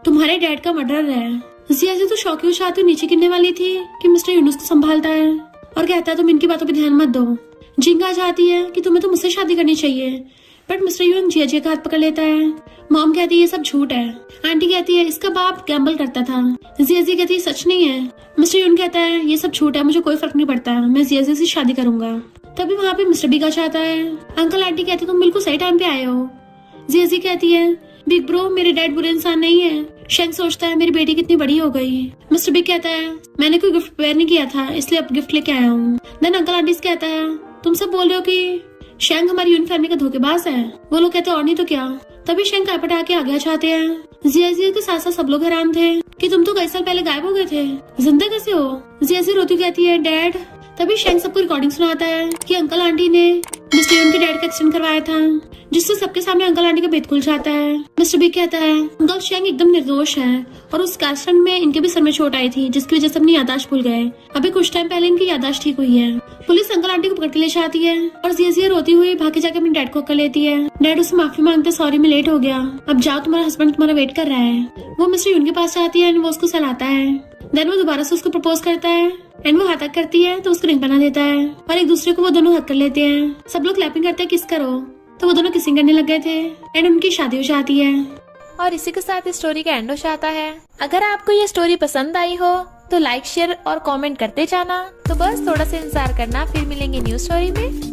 तुम्हारे डैड का मर्डर है। जिया तो शौकी उछाते नीचे गिरने वाली थी कि मिस्टर यून उसको संभालता है और कहता है, तुम इनकी बातों पे ध्यान मत दो। जिंग आ जाती है कि तुम्हें तो मुझसे शादी करनी चाहिए, बट मिस्टर यून जिया का हाथ पकड़ लेता है। मॉम कहती है, ये सब झूठ है। आंटी कहती है, इसका बाप गैम्बल करता था। जिया कहती है, सच नहीं है। मिस्टर यून कहता है, ये सब झूठ है, मुझे कोई फर्क नहीं पड़ता, मैं जिया से शादी करूंगा। तभी वहाँ पे मिस्टर बिग आ जाता है। अंकल आंटी कहते, तुम बिल्कुल सही टाइम पे आए हो। जिया कहती है, बिग ब्रो, मेरे डैड बुरे इंसान नहीं है। शेंग सोचता है, मेरी बेटी कितनी बड़ी हो गई। मिस्टर बिग कहता है, मैंने कोई गिफ्ट प्रिपेयर नहीं किया था, इसलिए अब गिफ्ट लेके आया हूँ। देन अंकल आंटी कहता है, तुम सब बोल रहे हो कि शेंग हमारी यून फैमिली का धोखेबाज है। वो लोग कहते हैं, और नहीं तो क्या। तभी शेंग कारपेट आके आगे चाहते हैं। जिया के साथ साथ सब लोग हैरान थे कि तुम तो कई साल पहले गायब हो गए थे, जिंदा कैसे हो? जिया रोती कहती है, डैड। तभी शेंग सबको रिकॉर्डिंग सुनाता है कि अंकल आंटी ने मिस्टर यून के डैड का एक्सीडेंट करवाया था, जिससे सबके सामने अंकल आंटी का भेद खुल जाता है। मिस्टर बी कहता है अंकल शेंग एकदम निर्दोष है और उस एक्सीडेंट में इनके भी सर में चोट आई थी, जिसकी वजह से अपनी यादाश्त भूल गए। अभी कुछ टाइम पहले इनकी यादाश्त ठीक हुई है। पुलिस अंकल आंटी को पकड़ के ले जाती है और जिया रोती हुई भागे जाके अपने डैड को कर लेती है। डैड उससे माफी मांगते, सॉरी मैं लेट हो गया, अब जाओ तुम्हारा हस्बैंड तुम्हारा वेट कर रहा है। वो मिस्टर यून के पास जाती है, वो उसको सहलाता है। देन वो दोबारा से उसको प्रपोज करता है एंड वो हक करती है तो उसको रिंग बना देता है और एक दूसरे को वो दोनों हक कर लेते हैं। सब लोग क्लैपिंग करते हैं किस करो, तो वो दोनों किसिंग करने लग गए थे एंड उनकी शादी हो जाती है। और इसी के साथ इस स्टोरी का एंड हो जाता है। अगर आपको ये स्टोरी पसंद आई हो तो लाइक शेयर और कमेंट करते जाना। तो बस थोड़ा सा इंतजार करना, फिर मिलेंगे न्यू स्टोरी में।